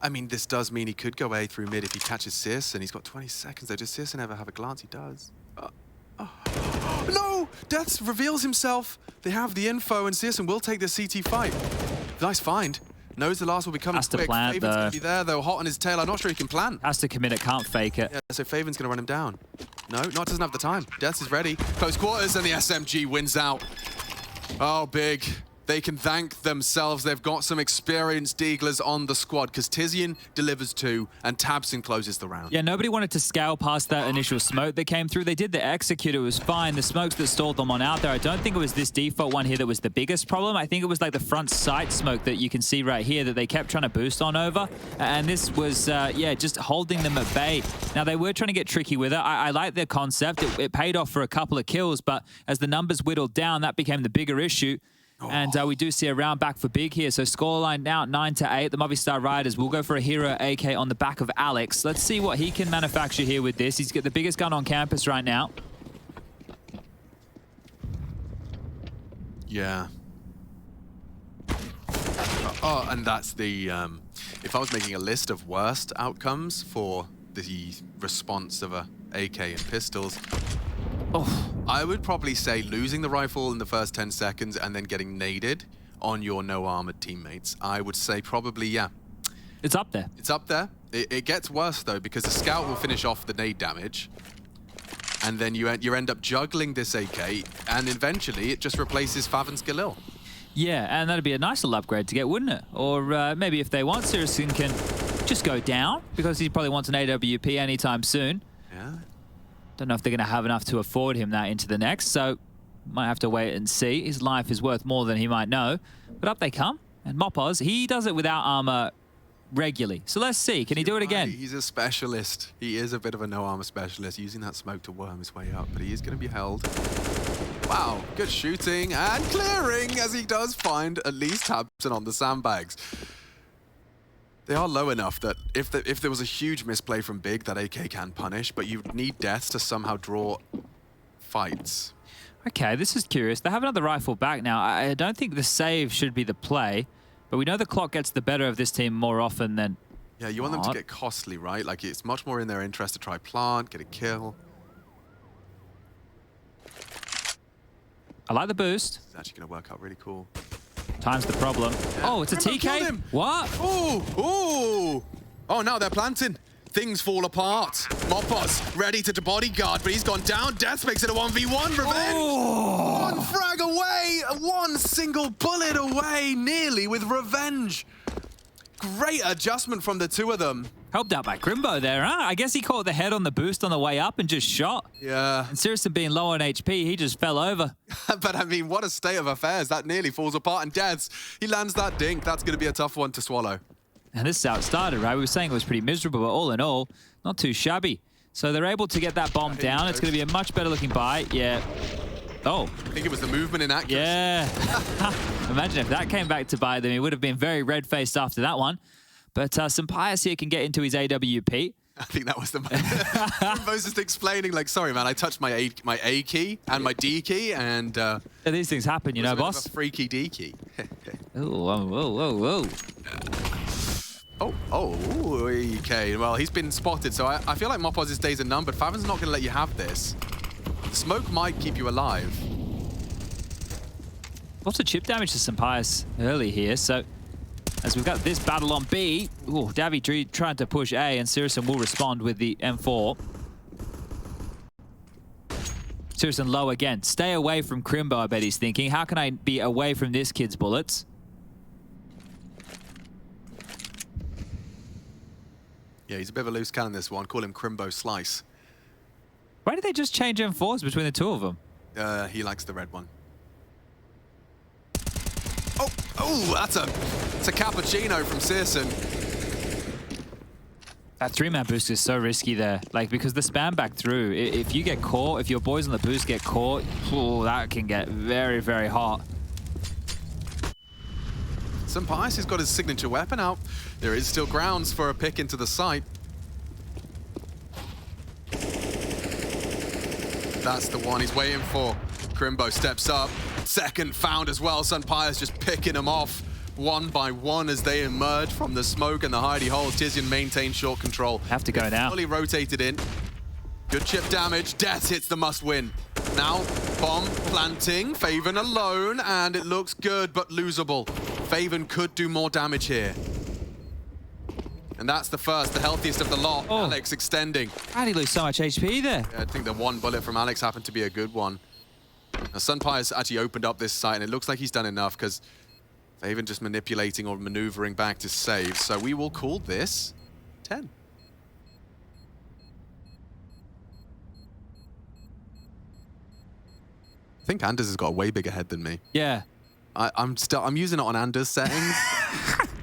S1: I mean, this does mean he could go A through mid if he catches syrsoN. He's got 20 seconds though. Does syrsoN ever have a glance? He does. No! DeathZz reveals himself. They have the info, and syrsoN will take the CT fight. Nice find. Knows the last will be coming
S2: Has to
S1: quick.
S2: plant,
S1: Faven's going to be there, though, hot on his tail. I'm not sure he can plant.
S2: Has to commit it, can't fake it.
S1: Yeah, so Faven's going to run him down. No, doesn't have the time. DeathZz is ready. Close quarters, and the SMG wins out. Oh, big. They can thank themselves. They've got some experienced deaglers on the squad because tiziaN delivers 2 and tabseN closes the round.
S2: Yeah, nobody wanted to scale past that initial smoke that came through. They did the execute, it was fine. The smokes that stalled them on out there, I don't think it was this default one here that was the biggest problem. I think it was like the front sight smoke that you can see right here that they kept trying to boost on over. And this was, yeah, just holding them at bay. Now, they were trying to get tricky with it. I like their concept. It paid off for a couple of kills, but as the numbers whittled down, that became the bigger issue. And we do see a round back for Big here. So scoreline now 9-8. The Movistar Riders will go for a hero AK on the back of Alex. Let's see what he can manufacture here with this. He's got the biggest gun on campus right now.
S1: Yeah. Oh, and that's the... if I was making a list of worst outcomes for the response of a AK and pistols, I would probably say losing the rifle in the first 10 seconds and then getting naded on your no-armored teammates. I would say probably, yeah.
S2: It's up there.
S1: It's up there. It gets worse, though, because the scout will finish off the nade damage. And then you end up juggling this AK, and eventually it just replaces Faven's Galil.
S2: Yeah, and that'd be a nice little upgrade to get, wouldn't it? Or maybe if they want, syrsoN can just go down, because he probably wants an AWP anytime soon.
S1: Yeah.
S2: Don't know if they're going to have enough to afford him that into the next, so might have to wait and see. His life is worth more than he might know. But up they come, and Mopoz, he does it without armor regularly. So let's see, can he do it again?
S1: He's a specialist. He is a bit of a no-armor specialist, using that smoke to worm his way up, but he is going to be held. Wow, good shooting and clearing as he does find at least tabseN on the sandbags. They are low enough that if there was a huge misplay from Big, that AK can punish, but you need DeathZz to somehow draw fights.
S2: Okay, this is curious. They have another rifle back now. I don't think the save should be the play, but we know the clock gets the better of this team more often than
S1: Yeah, you want them to get costly, right? Like, it's much more in their interest to try plant, get a kill.
S2: I like the boost.
S1: It's actually going to work out really cool.
S2: Time's the problem. Yeah. Oh, it's a TK? What?
S1: Oh, now they're planting. Things fall apart. Mopoz ready to bodyguard, but he's gone down. DeathZz makes it a 1v1. Revenge.
S2: Oh.
S1: One frag away. One single bullet away, nearly, with revenge. Great adjustment from the two of them.
S2: Helped out by Crimbo there, huh? I guess he caught the head on the boost on the way up and just shot.
S1: Yeah.
S2: And syrsoN being low on HP, he just fell over.
S1: But I mean, what a state of affairs. That nearly falls apart. And DeathZz, he lands that dink. That's going to be a tough one to swallow.
S2: And this is how it started, right? We were saying it was pretty miserable, but all in all, not too shabby. So they're able to get that bomb down. It's going to be a much better looking buy. Yeah. Oh.
S1: I think it was the movement in accuracy.
S2: Yeah. Imagine if that came back to bite them. He would have been very red-faced after that one. But SunPayus here can get into his AWP.
S1: I think that was the moment. Moses just explaining, like, sorry, man, I touched my A key and my D key, and
S2: these things happen, you know, boss.
S1: A freaky D key.
S2: Whoa.
S1: Okay. Well, he's been spotted, so I feel like Mopoz's days are numbered. Faven's not going to let you have this. The smoke might keep you alive.
S2: Lots of chip damage to SunPayus early here, so as we've got this battle on B, Davy trying to push A, and syrsoN will respond with the M4. syrsoN low again. Stay away from Crimbo, I bet he's thinking. How can I be away from this kid's bullets?
S1: Yeah, he's a bit of a loose cannon, this one. Call him Crimbo Slice.
S2: Why did they just change M4s between the two of them?
S1: He likes the red one. That's a cappuccino from syrsoN.
S2: That 3-man boost is so risky there. Like, because the spam back through, if you get caught, if your boys on the boost get caught, that can get very, very hot.
S1: SunPayus has got his signature weapon out. There is still grounds for a pick into the site. That's the one he's waiting for. Crimbo steps up. Second found as well. SunPayus just picking him off. one by one as they emerge from the smoke and the hidey hole. tiziaN maintains short control.
S2: Have to go now.
S1: Fully rotated in. Good chip damage. DeathZz hits the must-win. Now, bomb planting. faveN alone, and it looks good, but losable. faveN could do more damage here. And that's the first, the healthiest of the lot.
S2: Oh.
S1: Alex extending.
S2: How did he lose so much HP there?
S1: Yeah, I think the one bullet from Alex happened to be a good one. Now, SunPayus actually opened up this site, and it looks like he's done enough because faveN just manipulating or maneuvering back to save. So we will call this 10. I think Anders has got a way bigger head than me.
S2: Yeah.
S1: I'm using it on Anders settings.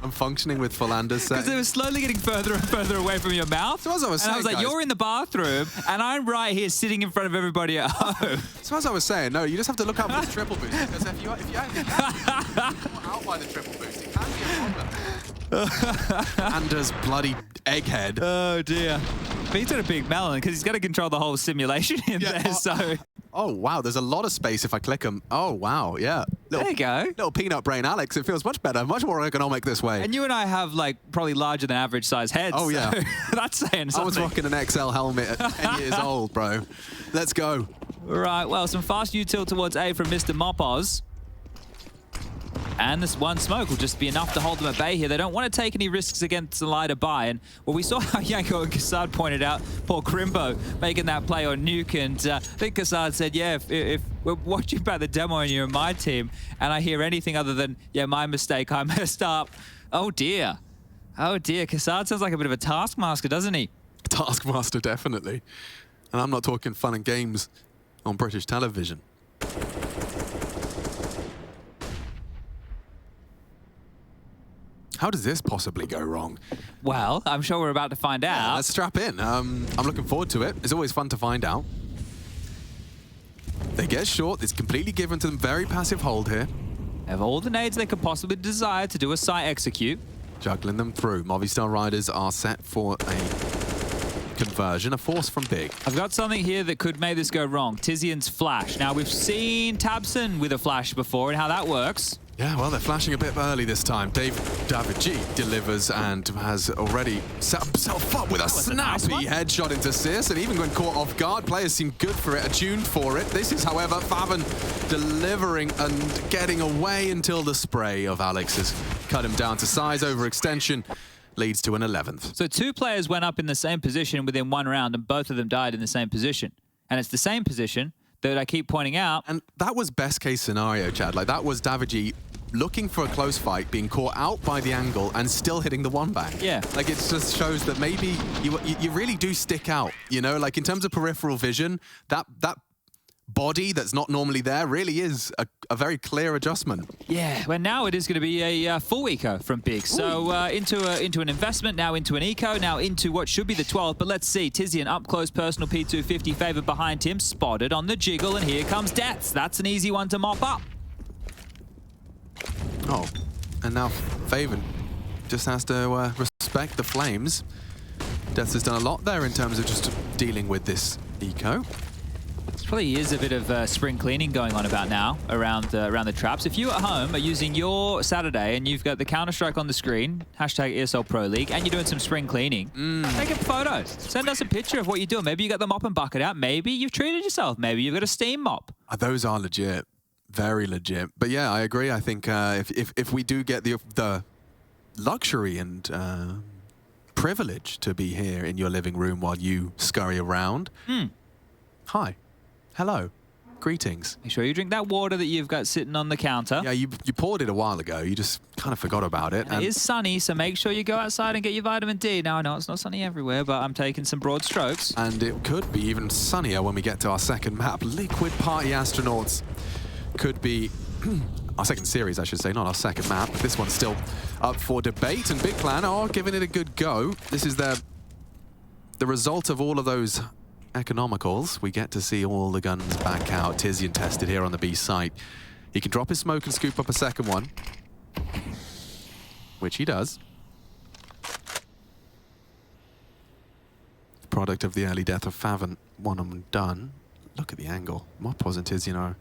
S1: I'm functioning with full Anders settings.
S2: Because it was slowly getting further and further away from your mouth.
S1: So as I was saying,
S2: like,
S1: guys,
S2: you're in the bathroom, and I'm right here sitting in front of everybody at home.
S1: So as I was saying, no, you just have to look out for the triple boost, because if you out by the triple boost, it can be a problem. Anders bloody egghead.
S2: Oh dear. But he's got a big melon because he's got to control the whole simulation in there. So.
S1: Oh wow, there's a lot of space if I click them. Oh wow, yeah.
S2: There you go.
S1: Little peanut brain Alex. It feels much better, much more ergonomic this way.
S2: And you and I have like probably larger than average size heads.
S1: Oh yeah.
S2: So that's saying something.
S1: I was rocking an XL helmet at 10 years old, bro. Let's go.
S2: Right, well, some fast util towards A from Mr. Mopos. And this one smoke will just be enough to hold them at bay here. They don't want to take any risks against the lighter buy. And well, we saw how Yanko and Kassad pointed out poor Crimbo making that play on Nuke. And I think Kassad said, yeah, if we're watching back the demo and you're in my team and I hear anything other than, yeah, my mistake, I messed up. Oh, dear. Oh, dear. Kassad sounds like a bit of a taskmaster, doesn't he?
S1: Taskmaster, definitely. And I'm not talking fun and games on British television. How does this possibly go wrong?
S2: Well, I'm sure we're about to find out.
S1: Yeah, let's strap in. I'm looking forward to it. It's always fun to find out. They get short. It's completely given to them. Very passive hold here.
S2: Have all the nades they could possibly desire to do a site execute.
S1: Juggling them through. Movistar Riders are set for a conversion, a force from big.
S2: I've got something here that could make this go wrong. tiziaN's flash. Now, we've seen tabseN with a flash before and how that works.
S1: Yeah, well, they're flashing a bit early this time. DeathZz delivers and has already set himself up with a snappy headshot into syrsoN, and even when caught off guard, players seem good for it, attuned for it. This is, however, faveN delivering and getting away until the spray of Alex has cut him down to size. Overextension leads to an 11th.
S2: So two players went up in the same position within one round, and both of them died in the same position. And it's the same position that I keep pointing out.
S1: And that was best case scenario, Chad. Like, that was DeathZz looking for a close fight, being caught out by the angle and still hitting the one back.
S2: Yeah.
S1: Like, it just shows that maybe you really do stick out, you know? Like, in terms of peripheral vision, that body that's not normally there really is a very clear adjustment.
S2: Yeah, well, now it is going to be a full eco from Big. So into an investment, now into an eco, now into what should be the 12th. But let's see, tiziaN up close, personal P250 favored behind him, spotted on the jiggle, and here comes DeathZz. That's an easy one to mop up.
S1: Oh, and now faveN just has to respect the flames. DeathZz has done a lot there in terms of just dealing with this eco.
S2: There probably is a bit of spring cleaning going on about now around the traps. If you at home are using your Saturday and you've got the Counter-Strike on the screen, hashtag ESL Pro League, and you're doing some spring cleaning, take a photo. Send us a picture of what you're doing. Maybe you got the mop and bucket out. Maybe you've treated yourself. Maybe you've got a steam mop.
S1: Those are legit. Very legit. But yeah, I agree. I think if we do get the luxury and privilege to be here in your living room while you scurry around, hi. Hello. Greetings.
S2: Make sure you drink that water that you've got sitting on the counter.
S1: Yeah, you poured it a while ago. You just kind of forgot about it.
S2: And it is sunny, so make sure you go outside and get your vitamin D. Now, I know it's not sunny everywhere, but I'm taking some broad strokes.
S1: And it could be even sunnier when we get to our second map. Liquid Party Astronauts could be our second series, I should say, not our second map. This one's still up for debate, and Big Clan are giving it a good go. This is the result of all of those economicals. We get to see all the guns back out. tiziaN tested here on the B site. He can drop his smoke and scoop up a second one, which he does. Product of the early death of faveN. One of them done. Look at the angle. Mopos and tiziaN are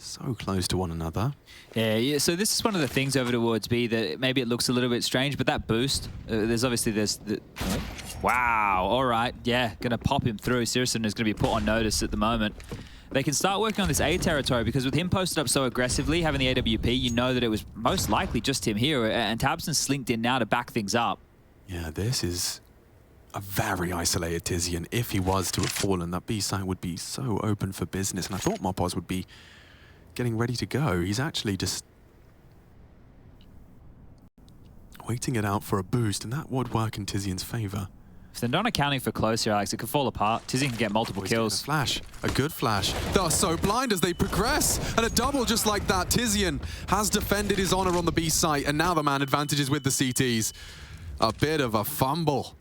S1: So close to one another.
S2: Yeah, so this is one of the things over towards B that maybe it looks a little bit strange, but that boost, there's the... Wow, all right, yeah, going to pop him through. syrsoN is going to be put on notice at the moment. They can start working on this A territory because with him posted up so aggressively, having the AWP, you know that it was most likely just him here, and tabseN slinked in now to back things up.
S1: Yeah, this is a very isolated tiziaN. If he was to have fallen, that B site would be so open for business, and I thought Mopos would be getting ready to go. He's actually just waiting it out for a boost, and that would work in tiziaN's favor.
S2: If they're not accounting for close here, Alex, it could fall apart. tiziaN can get multiple kills.
S1: A flash, a good flash. They're so blind as they progress, and a double just like that. tiziaN has defended his honor on the B site, and now the man advantages with the CTs. A bit of a fumble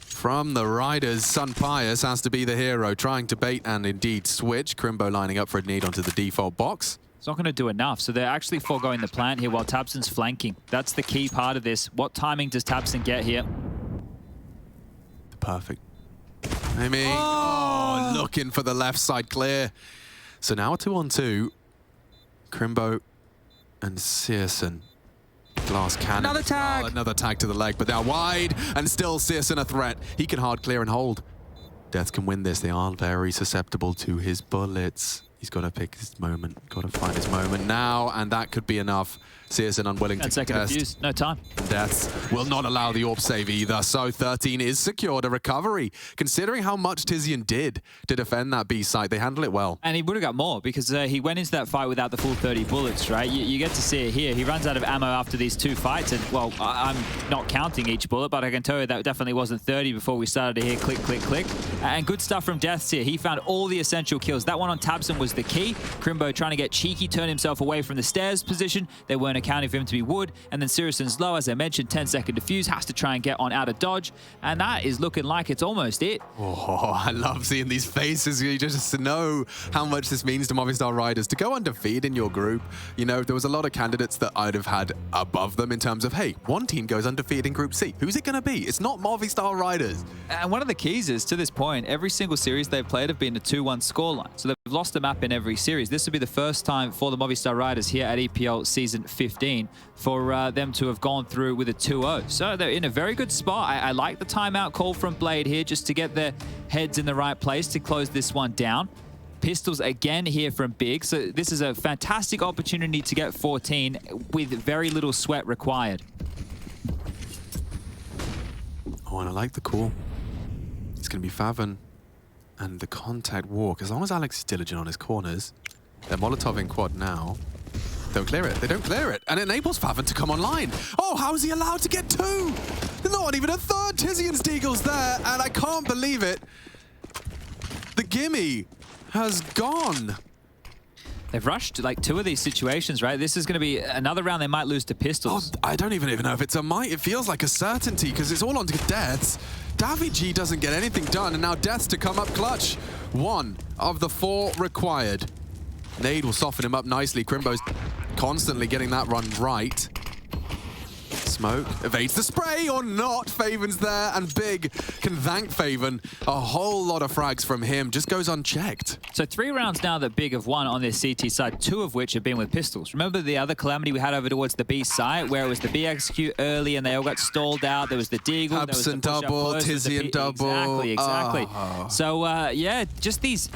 S1: from the Riders. SunPayus has to be the hero, trying to bait and indeed switch. Crimbo lining up for a need onto the default box.
S2: It's not going to do enough, so they're actually foregoing the plant here while tabseN's flanking. That's the key part of this. What timing does tabseN get here?
S1: Perfect. Looking for the left side clear. So now a 2-on-2. Crimbo and syrsoN. Glass cannon.
S2: Another tag!
S1: Another tag to the leg, but they're wide, and still syrsoN a threat. He can hard clear and hold. DeathZz can win this. They are very susceptible to his bullets. He's got to pick his moment. Got to find his moment now, and that could be enough. syrsoN unwilling to contest.
S2: Defuse. No time.
S1: DeathZz will not allow the AWP save either, so 13 is secured. A recovery. Considering how much tiziaN did to defend that B site, they handle it well.
S2: And he would have got more because he went into that fight without the full 30 bullets, right? You get to see it here. He runs out of ammo after these two fights, and, well, I'm not counting each bullet, but I can tell you that definitely wasn't 30 before we started to hear click, click, click. And good stuff from DeathZz here. He found all the essential kills. That one on tabseN was the key. Crimbo trying to get cheeky, turn himself away from the stairs position. They weren't accounting for him to be wood. And then syrsoN's low, as I mentioned, 10-second defuse, has to try and get on out of dodge. And that is looking like it's almost it.
S1: Oh, I love seeing these faces. You just know how much this means to Movistar Riders. To go undefeated in your group, you know, there was a lot of candidates that I'd have had above them in terms of, hey, one team goes undefeated in Group C. Who's it going to be? It's not Movistar Riders.
S2: And one of the keys is, to this point, every single series they've played have been a 2-1 scoreline. So they've lost a map in every series. This would be the first time for the Movistar Riders here at EPL Season 15 for them to have gone through with a 2-0. So they're in a very good spot. I like the timeout call from Blade here just to get their heads in the right place to close this one down. Pistols again here from Big. So this is a fantastic opportunity to get 14 with very little sweat required.
S1: Oh, and I like the call. It's going to be faveN and the contact walk. As long as Alex is diligent on his corners, they're Molotov in quad now. Don't clear it. They don't clear it. And it enables faveN to come online. Oh, how is he allowed to get two? Not even a third. tiziaN's deagle's there, and I can't believe it. The gimme has gone.
S2: They've rushed like two of these situations, right? This is going to be another round they might lose to pistols.
S1: Oh, I don't even know if it's a might. It feels like a certainty because it's all on to DeathZz. DaViG doesn't get anything done, and now DeathZz to come up clutch. 1 of the 4 required. Nade will soften him up nicely. Crimbo's constantly getting that run right. Smoke evades the spray or not. faveN's there, and Big can thank faveN. A whole lot of frags from him just goes unchecked.
S2: So 3 rounds now that Big have won on this CT side, 2 of which have been with pistols. Remember the other calamity we had over towards the B side, where it was the B execute early and they all got stalled out. There was the deagle, there was the
S1: double, tiziaN double.
S2: Exactly.
S1: Oh.
S2: So yeah, just these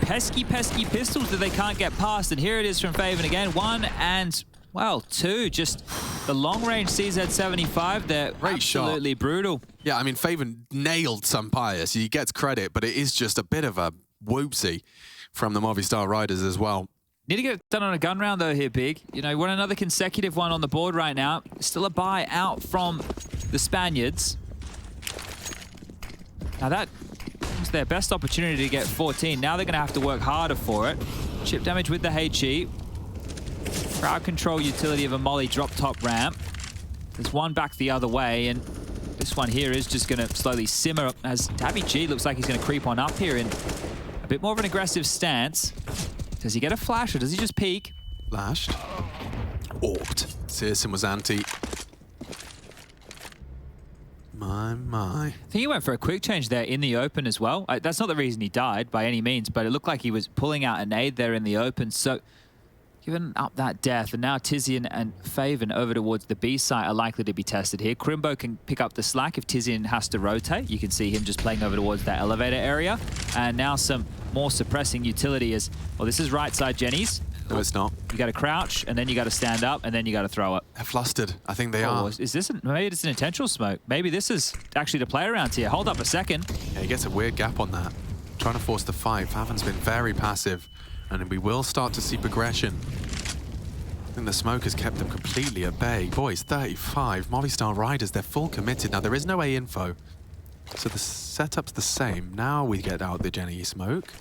S2: pesky pistols that they can't get past. And here it is from faveN again. 1 and, well, 2. Just the long-range CZ75, they're absolutely brutal.
S1: Yeah, I mean, faveN nailed SunPayus. He gets credit, but it is just a bit of a whoopsie from the Movistar Riders as well.
S2: Need to get it done on a gun round, though, here, Big. You know, you want another consecutive one on the board right now. Still a buy out from the Spaniards. Now, that was their best opportunity to get 14. Now they're going to have to work harder for it. Chip damage with the HE. Crowd control utility of a molly drop top ramp. There's one back the other way, and this one here is just going to slowly simmer as DaViG looks like he's going to creep on up here in a bit more of an aggressive stance. Does he get a flash or does he just peek?
S1: Flashed. Orped. syrsoN was anti. My.
S2: I think he went for a quick change there in the open as well. That's not the reason he died by any means, but it looked like he was pulling out a nade there in the open. So giving up that death, and now tiziaN and faveN over towards the B site are likely to be tested here. Crimbo can pick up the slack if tiziaN has to rotate. You can see him just playing over towards that elevator area. And now some more suppressing utility as, well, this is right side Jenny's.
S1: No, it's not.
S2: You got to crouch, and then you got to stand up, and then you got to throw it.
S1: They're flustered. I think they are.
S2: Is this maybe it's an intentional smoke? Maybe this is actually to play around here. Hold up a second.
S1: Yeah, he gets a weird gap on that. Trying to force the fight. faveN's been very passive, and we will start to see progression. I think the smoke has kept them completely at bay. Boys, 35. Movistar Riders, they're full committed. Now, there is no A info, so the setup's the same. Now we get out the Jenny smoke.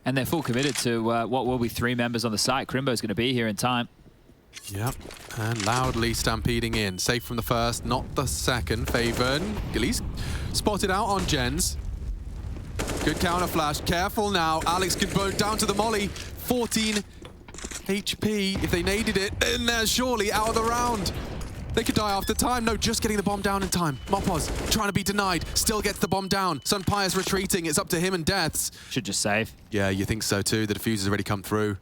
S2: And they're full committed to what will be 3 members on the site. Crimbo's going to be here in time.
S1: Yep, and loudly stampeding in. Safe from the first, not the second. faveN, at least spotted out on Jens. Good counter flash. Careful now. Alex could go down to the molly. 14 HP. If they naded it, in there surely out of the round. They could die after time. No, just getting the bomb down in time. Mopoz trying to be denied. Still gets the bomb down. SunPayus retreating. It's up to him and DeathZz.
S2: Should just save.
S1: Yeah, you think so too. The diffuser's already come through.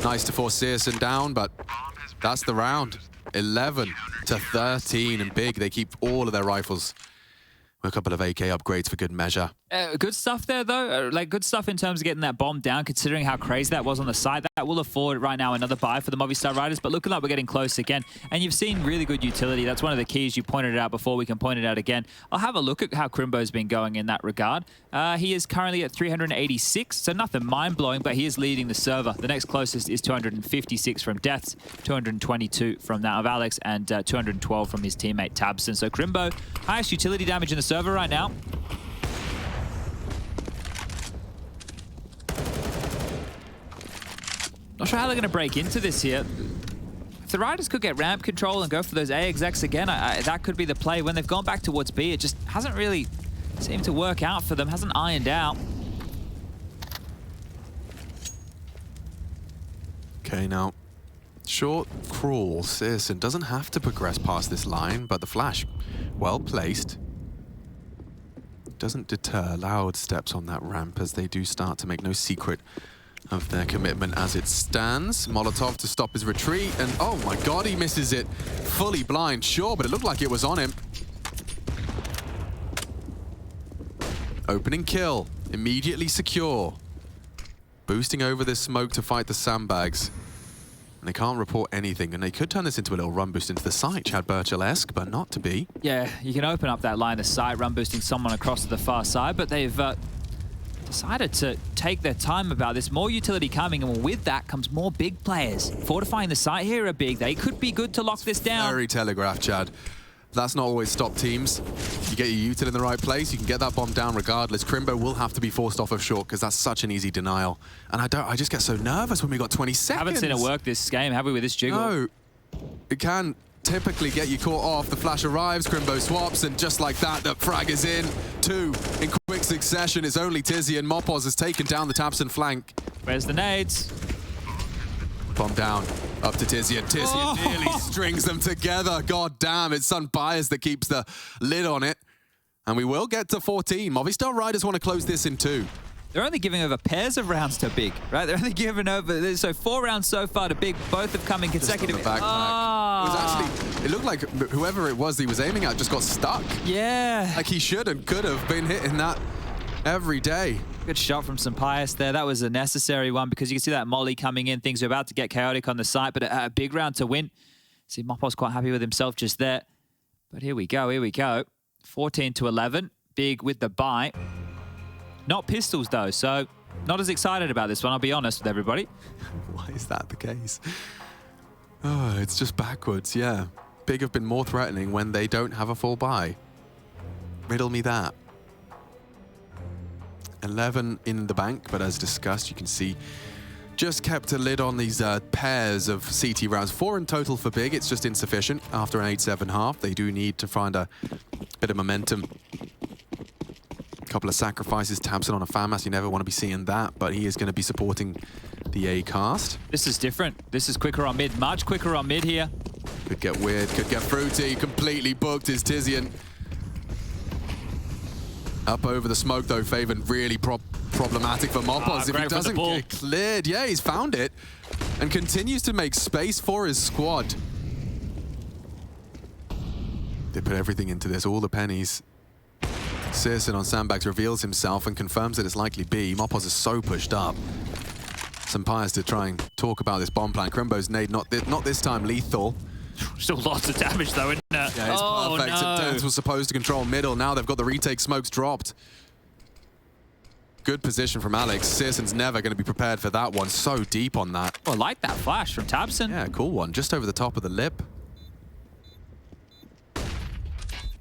S1: Nice to force syrsoN down, but that's the round. 11 to 13, and big. They keep all of their rifles. A couple of AK upgrades for good measure.
S2: Good stuff there, though. Like, good stuff in terms of getting that bomb down, considering how crazy that was on the side. That will afford right now another buy for the Movistar Riders, but looking like we're getting close again. And you've seen really good utility. That's one of the keys. You pointed it out before. We can point it out again. I'll have a look at how Crimbo's been going in that regard. He is currently at 386, so nothing mind-blowing, but he is leading the server. The next closest is 256 from DeathZz, 222 from that of Alex, and 212 from his teammate tabseN. So Crimbo, highest utility damage in the server right now. Not sure how they're going to break into this here. If the Riders could get ramp control and go for those A execs again, that could be the play. When they've gone back towards B, it just hasn't really seemed to work out for them, hasn't ironed out.
S1: Okay, now, short crawl. syrsoN doesn't have to progress past this line, but the flash, well placed. Doesn't deter. Loud steps on that ramp as they do start to make no secret of their commitment as it stands. Molotov to stop his retreat, and oh my god, he misses it. Fully blind, sure, but it looked like it was on him. Opening kill, immediately secure. Boosting over this smoke to fight the sandbags. And they can't report anything, and they could turn this into a little run boost into the site, Chad Burchill-esque, but not to be.
S2: Yeah, you can open up that line of sight, run boosting someone across to the far side, but they've decided to take their time about this. More utility coming, and with that comes more big players. Fortifying the site here are big. They could be good to lock this down.
S1: Very telegraphed, Chad. That's not always stop teams. You get your util in the right place, you can get that bomb down regardless. Crimbo will have to be forced off of short because that's such an easy denial. And I just get so nervous when we got 20 seconds.
S2: Haven't seen it work this game, have we, with this jiggle?
S1: No. It can typically get you caught off. The flash arrives, Crimbo swaps, and just like that, the frag is in. 2 in quick succession. It's only tiziaN. Mopoz has taken down the tabseN flank.
S2: Where's the nades?
S1: Bomb down, up to tiziaN. tiziaN nearly strings them together. God damn, it's SunPayus that keeps the lid on it. And we will get to 14. Movistar Riders want to close this in 2.
S2: They're only giving over pairs of rounds to Big, right? They're only giving over, so 4 rounds so far to Big. Both have come in consecutive.
S1: It was actually, it looked like whoever it was he was aiming at just got stuck.
S2: Yeah.
S1: Like he should and could have been hitting that every day.
S2: Good shot from SunPayus there. That was a necessary one because you can see that molly coming in. Things are about to get chaotic on the site, but a big round to win. See, Mopo's quite happy with himself just there. But here we go, here we go. 14 to 11. Big with the buy. Not pistols, though, so not as excited about this one, I'll be honest with everybody.
S1: Why is that the case? Oh, it's just backwards, yeah. Big have been more threatening when they don't have a full buy. Riddle me that. 11 in the bank, but as discussed, you can see just kept a lid on these pairs of CT rounds. 4 in total for Big. It's just insufficient after an 8-7 half. They do need to find a bit of momentum. Couple of sacrifices, tabseN on a FAMAS, you never want to be seeing that, but he is going to be supporting the A cast.
S2: This is different. This is quicker on mid, much quicker on mid here.
S1: Could get weird, could get fruity, completely booked is tiziaN. Up over the smoke, though, Faven really problematic for Mopos if he doesn't get cleared. Yeah, he's found it and continues to make space for his squad. They put everything into this, all the pennies. syrsoN on sandbags reveals himself and confirms that it's likely B. Mopos is so pushed up. SunPayus to try and talk about this bomb plan. Crimbo's nade, not this time lethal.
S2: Still lots of damage though, isn't it?
S1: Yeah, it's perfect.
S2: No.
S1: DeathZz was supposed to control middle. Now they've got the retake smokes dropped. Good position from Alex. syrsoN's never going to be prepared for that one. So deep on that.
S2: Oh, I like that flash from tabseN.
S1: Yeah, cool one. Just over the top of the lip.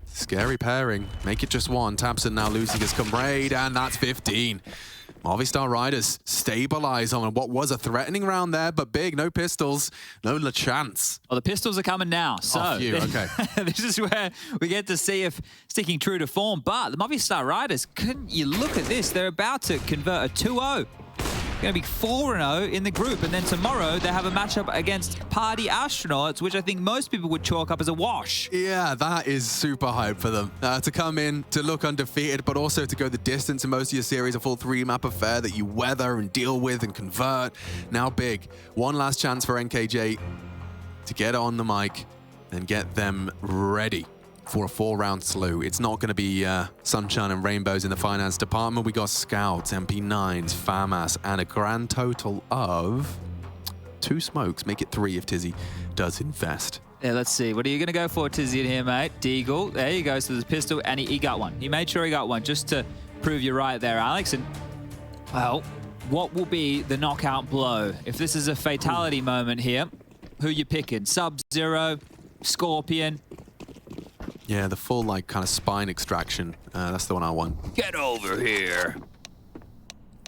S1: Scary pairing. Make it just one. tabseN now losing his comrade, and that's 15. Movistar Riders stabilize on what was a threatening round there, but big, no pistols, no chance.
S2: Well, the pistols are coming now, so
S1: okay.
S2: This is where we get to see if sticking true to form. But the Movistar Riders, couldn't you look at this? They're about to convert a 2-0. Going to be 4-0 in the group, and then tomorrow they have a matchup against Party Astronauts, which I think most people would chalk up as a wash.
S1: Yeah, that is super hype for them. To come in, to look undefeated, but also to go the distance in most of your series, a full 3-map affair that you weather and deal with and convert. Now big. One last chance for NKJ to get on the mic and get them ready for a 4-round slew. It's not going to be sunshine and rainbows in the finance department. We got scouts, MP9s, FAMAS, and a grand total of 2 smokes. Make it 3 if tiziaN does invest.
S2: Yeah, let's see. What are you going to go for, tiziaN here, mate? Deagle. There you go. So there's a pistol, and he got one. He made sure he got one just to prove you're right there, Alex. And, well, what will be the knockout blow? If this is a fatality moment here, who you picking? Sub-Zero, Scorpion?
S1: Yeah, the full, like, kind of spine extraction. That's the one I want.
S2: Get over here.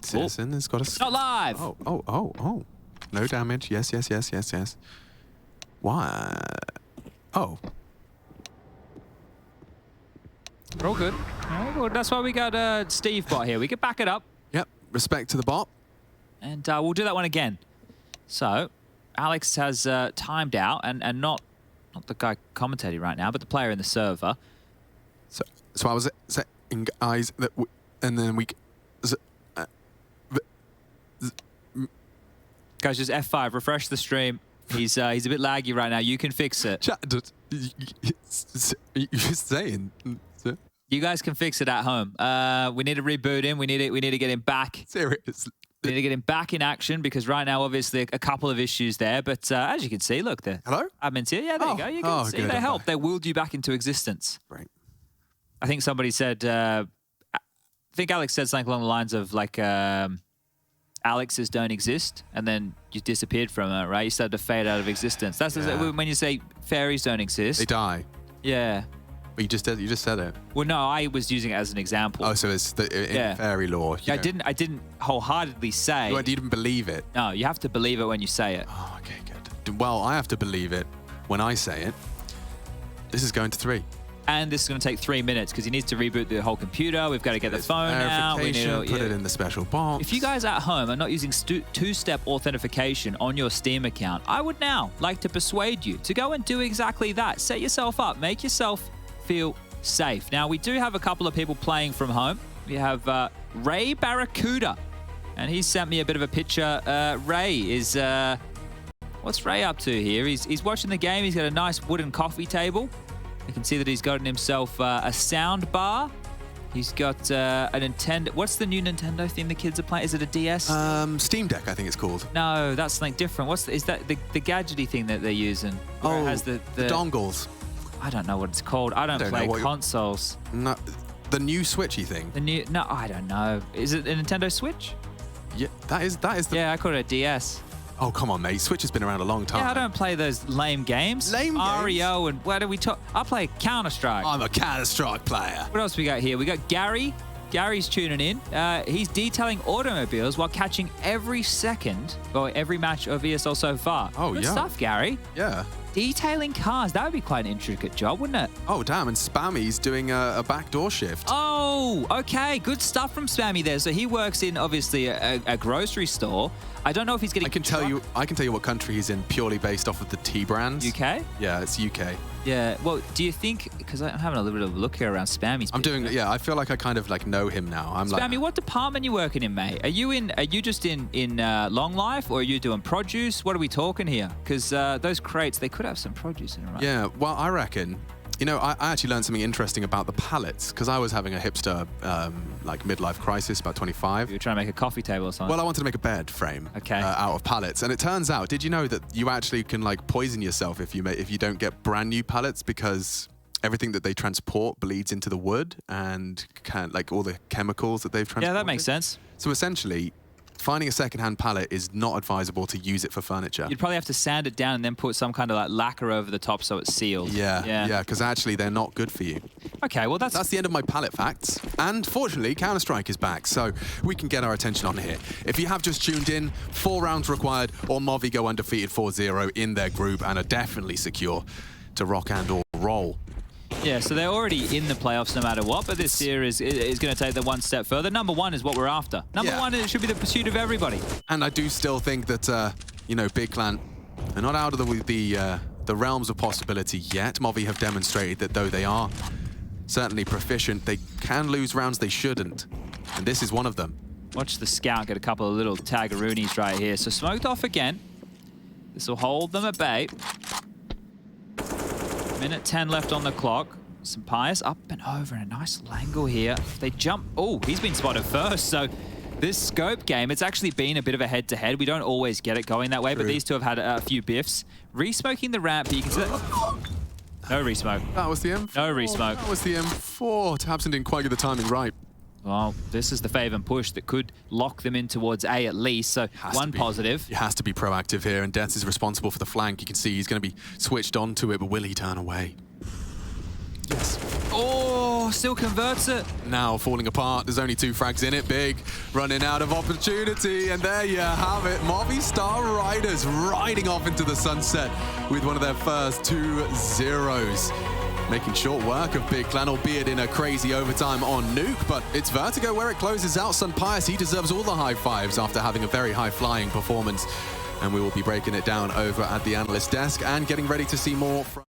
S1: syrsoN has got a...
S2: Not live.
S1: Oh. No damage. Yes. Why? Oh.
S2: We're all good. Well, that's why we got Steve bot here. We can back it up.
S1: Yep. Respect to the bot.
S2: And we'll do that one again. So, Alex has timed out, and not the guy commentating right now, but the player in the server.
S1: So I was saying, guys, that and then we...
S2: Guys, just F5, refresh the stream. He's a bit laggy right now. You can fix it.
S1: You're saying...
S2: You guys can fix it at home. We need to reboot him. We need to get him back.
S1: Seriously.
S2: We need to get him back in action because right now, obviously, a couple of issues there. But as you can see, look, the
S1: Hello?
S2: admin's here. Yeah, there you go. You can see they help. They willed you back into existence.
S1: Right.
S2: I think somebody said, I think Alex said something along the lines of like, Alexes don't exist, and then you disappeared from it, right? You started to fade out of existence. That's when you say fairies don't exist.
S1: They die.
S2: Yeah.
S1: But you just said it.
S2: Well, no, I was using it as an example.
S1: Oh, so it's in fairy lore.
S2: Yeah, I didn't wholeheartedly say.
S1: You didn't believe it.
S2: No, you have to believe it when you say it.
S1: Oh, okay, good. Well, I have to believe it when I say it. This is going to 3.
S2: And this is going to take 3 minutes because he needs to reboot the whole computer. We've got to get the phone out. We need to
S1: put it in the special box.
S2: If you guys at home are not using two-step authentication on your Steam account, I would now like to persuade you to go and do exactly that. Set yourself up. Make yourself feel safe. Now, we do have a couple of people playing from home. We have Ray Barracuda, and he sent me a bit of a picture. Ray is... what's Ray up to here? He's watching the game. He's got a nice wooden coffee table. You can see that he's gotten himself a sound bar. He's got a Nintendo... What's the new Nintendo thing the kids are playing? Is it a DS?
S1: Steam Deck, I think it's called.
S2: No, that's something different. Is that the gadgety thing that they're using?
S1: Oh,
S2: it has the
S1: dongles.
S2: I don't know what it's called. I don't play consoles.
S1: No, the new Switchy thing.
S2: No, I don't know. Is it a Nintendo Switch?
S1: Yeah, that is the...
S2: Yeah, I call it a DS.
S1: Oh, come on, mate. Switch has been around a long time.
S2: Yeah, I don't play those lame games.
S1: Lame games?
S2: REO and what do we talk? I play Counter-Strike.
S1: I'm a Counter-Strike player.
S2: What else we got here? We got Gary. Gary's tuning in. He's detailing automobiles while catching every second or every match of ESL so far.
S1: Oh,
S2: Good
S1: yeah.
S2: stuff, Gary.
S1: Yeah.
S2: detailing cars. That would be quite an intricate job, wouldn't it?
S1: Oh, damn. And Spammy's doing a backdoor shift.
S2: Oh, okay. Good stuff from Spammy there. So he works in, obviously, a grocery store. I don't know if he's getting...
S1: I can tell you what country he's in purely based off of the T brands.
S2: UK?
S1: Yeah, it's UK.
S2: Yeah. Well, do you think... Because I'm having a little bit of a look here around Spammy's...
S1: Yeah, I feel like I kind of like know him now.
S2: Spammy, what department are you working in, mate? Are you just in long life, or are you doing produce? What are we talking here? Because those crates, they could have some produce in them, right?
S1: Yeah, well, I reckon... You know, I actually learned something interesting about the pallets, because I was having a hipster, like, midlife crisis, about 25.
S2: You were trying to make a coffee table or something?
S1: Well, I wanted to make a bed frame
S2: okay.
S1: Out of pallets. And it turns out, did you know that you actually can, like, poison yourself if you don't get brand new pallets, because everything that they transport bleeds into the wood and, like, all the chemicals that they've transported?
S2: Yeah, that makes sense.
S1: So, essentially... Finding a second-hand pallet is not advisable to use it for furniture.
S2: You'd probably have to sand it down and then put some kind of like lacquer over the top so it's sealed.
S1: Yeah, because actually they're not good for you.
S2: Okay, well that's
S1: the end of my pallet facts. And fortunately, Counter-Strike is back, so we can get our attention on here. If you have just tuned in, 4 rounds required, or Movi go undefeated 4-0 in their group and are definitely secure to rock and or roll.
S2: Yeah, so they're already in the playoffs no matter what, but this year is going to take them one step further. Number 1 is what we're after. Number 1 it should be the pursuit of everybody.
S1: And I do still think that, you know, Big Clan are not out of the realms of possibility yet. Movi have demonstrated that though they are certainly proficient, they can lose rounds they shouldn't. And this is one of them.
S2: Watch the scout get a couple of little taggaroonies right here. So smoked off again. This will hold them at bay. Minute 10 left on the clock. SunPayus up and over in a nice angle here. They jump. Oh, he's been spotted first. So this scope game, it's actually been a bit of a head-to-head. We don't always get it going that way, but these two have had a few biffs. Re-smoking the ramp, but you can see that. No re-smoke.
S1: That was the M4.
S2: No re-smoke.
S1: That was the M4. tabseN didn't quite get the timing right.
S2: Well, this is the fave and push that could lock them in towards A at least, so one positive.
S1: He has to be proactive here, and DeathZz is responsible for the flank. You can see he's going to be switched onto it, but will he turn away? Yes.
S2: Oh, still converts it.
S1: Now falling apart. There's only 2 frags in it. Big running out of opportunity, and there you have it. Movistar Riders riding off into the sunset with one of their first 2 zeros. Making short work of Big Clan, albeit in a crazy overtime on Nuke, but it's Vertigo where it closes out. SunPayus, he deserves all the high fives after having a very high-flying performance. And we will be breaking it down over at the analyst desk and getting ready to see more from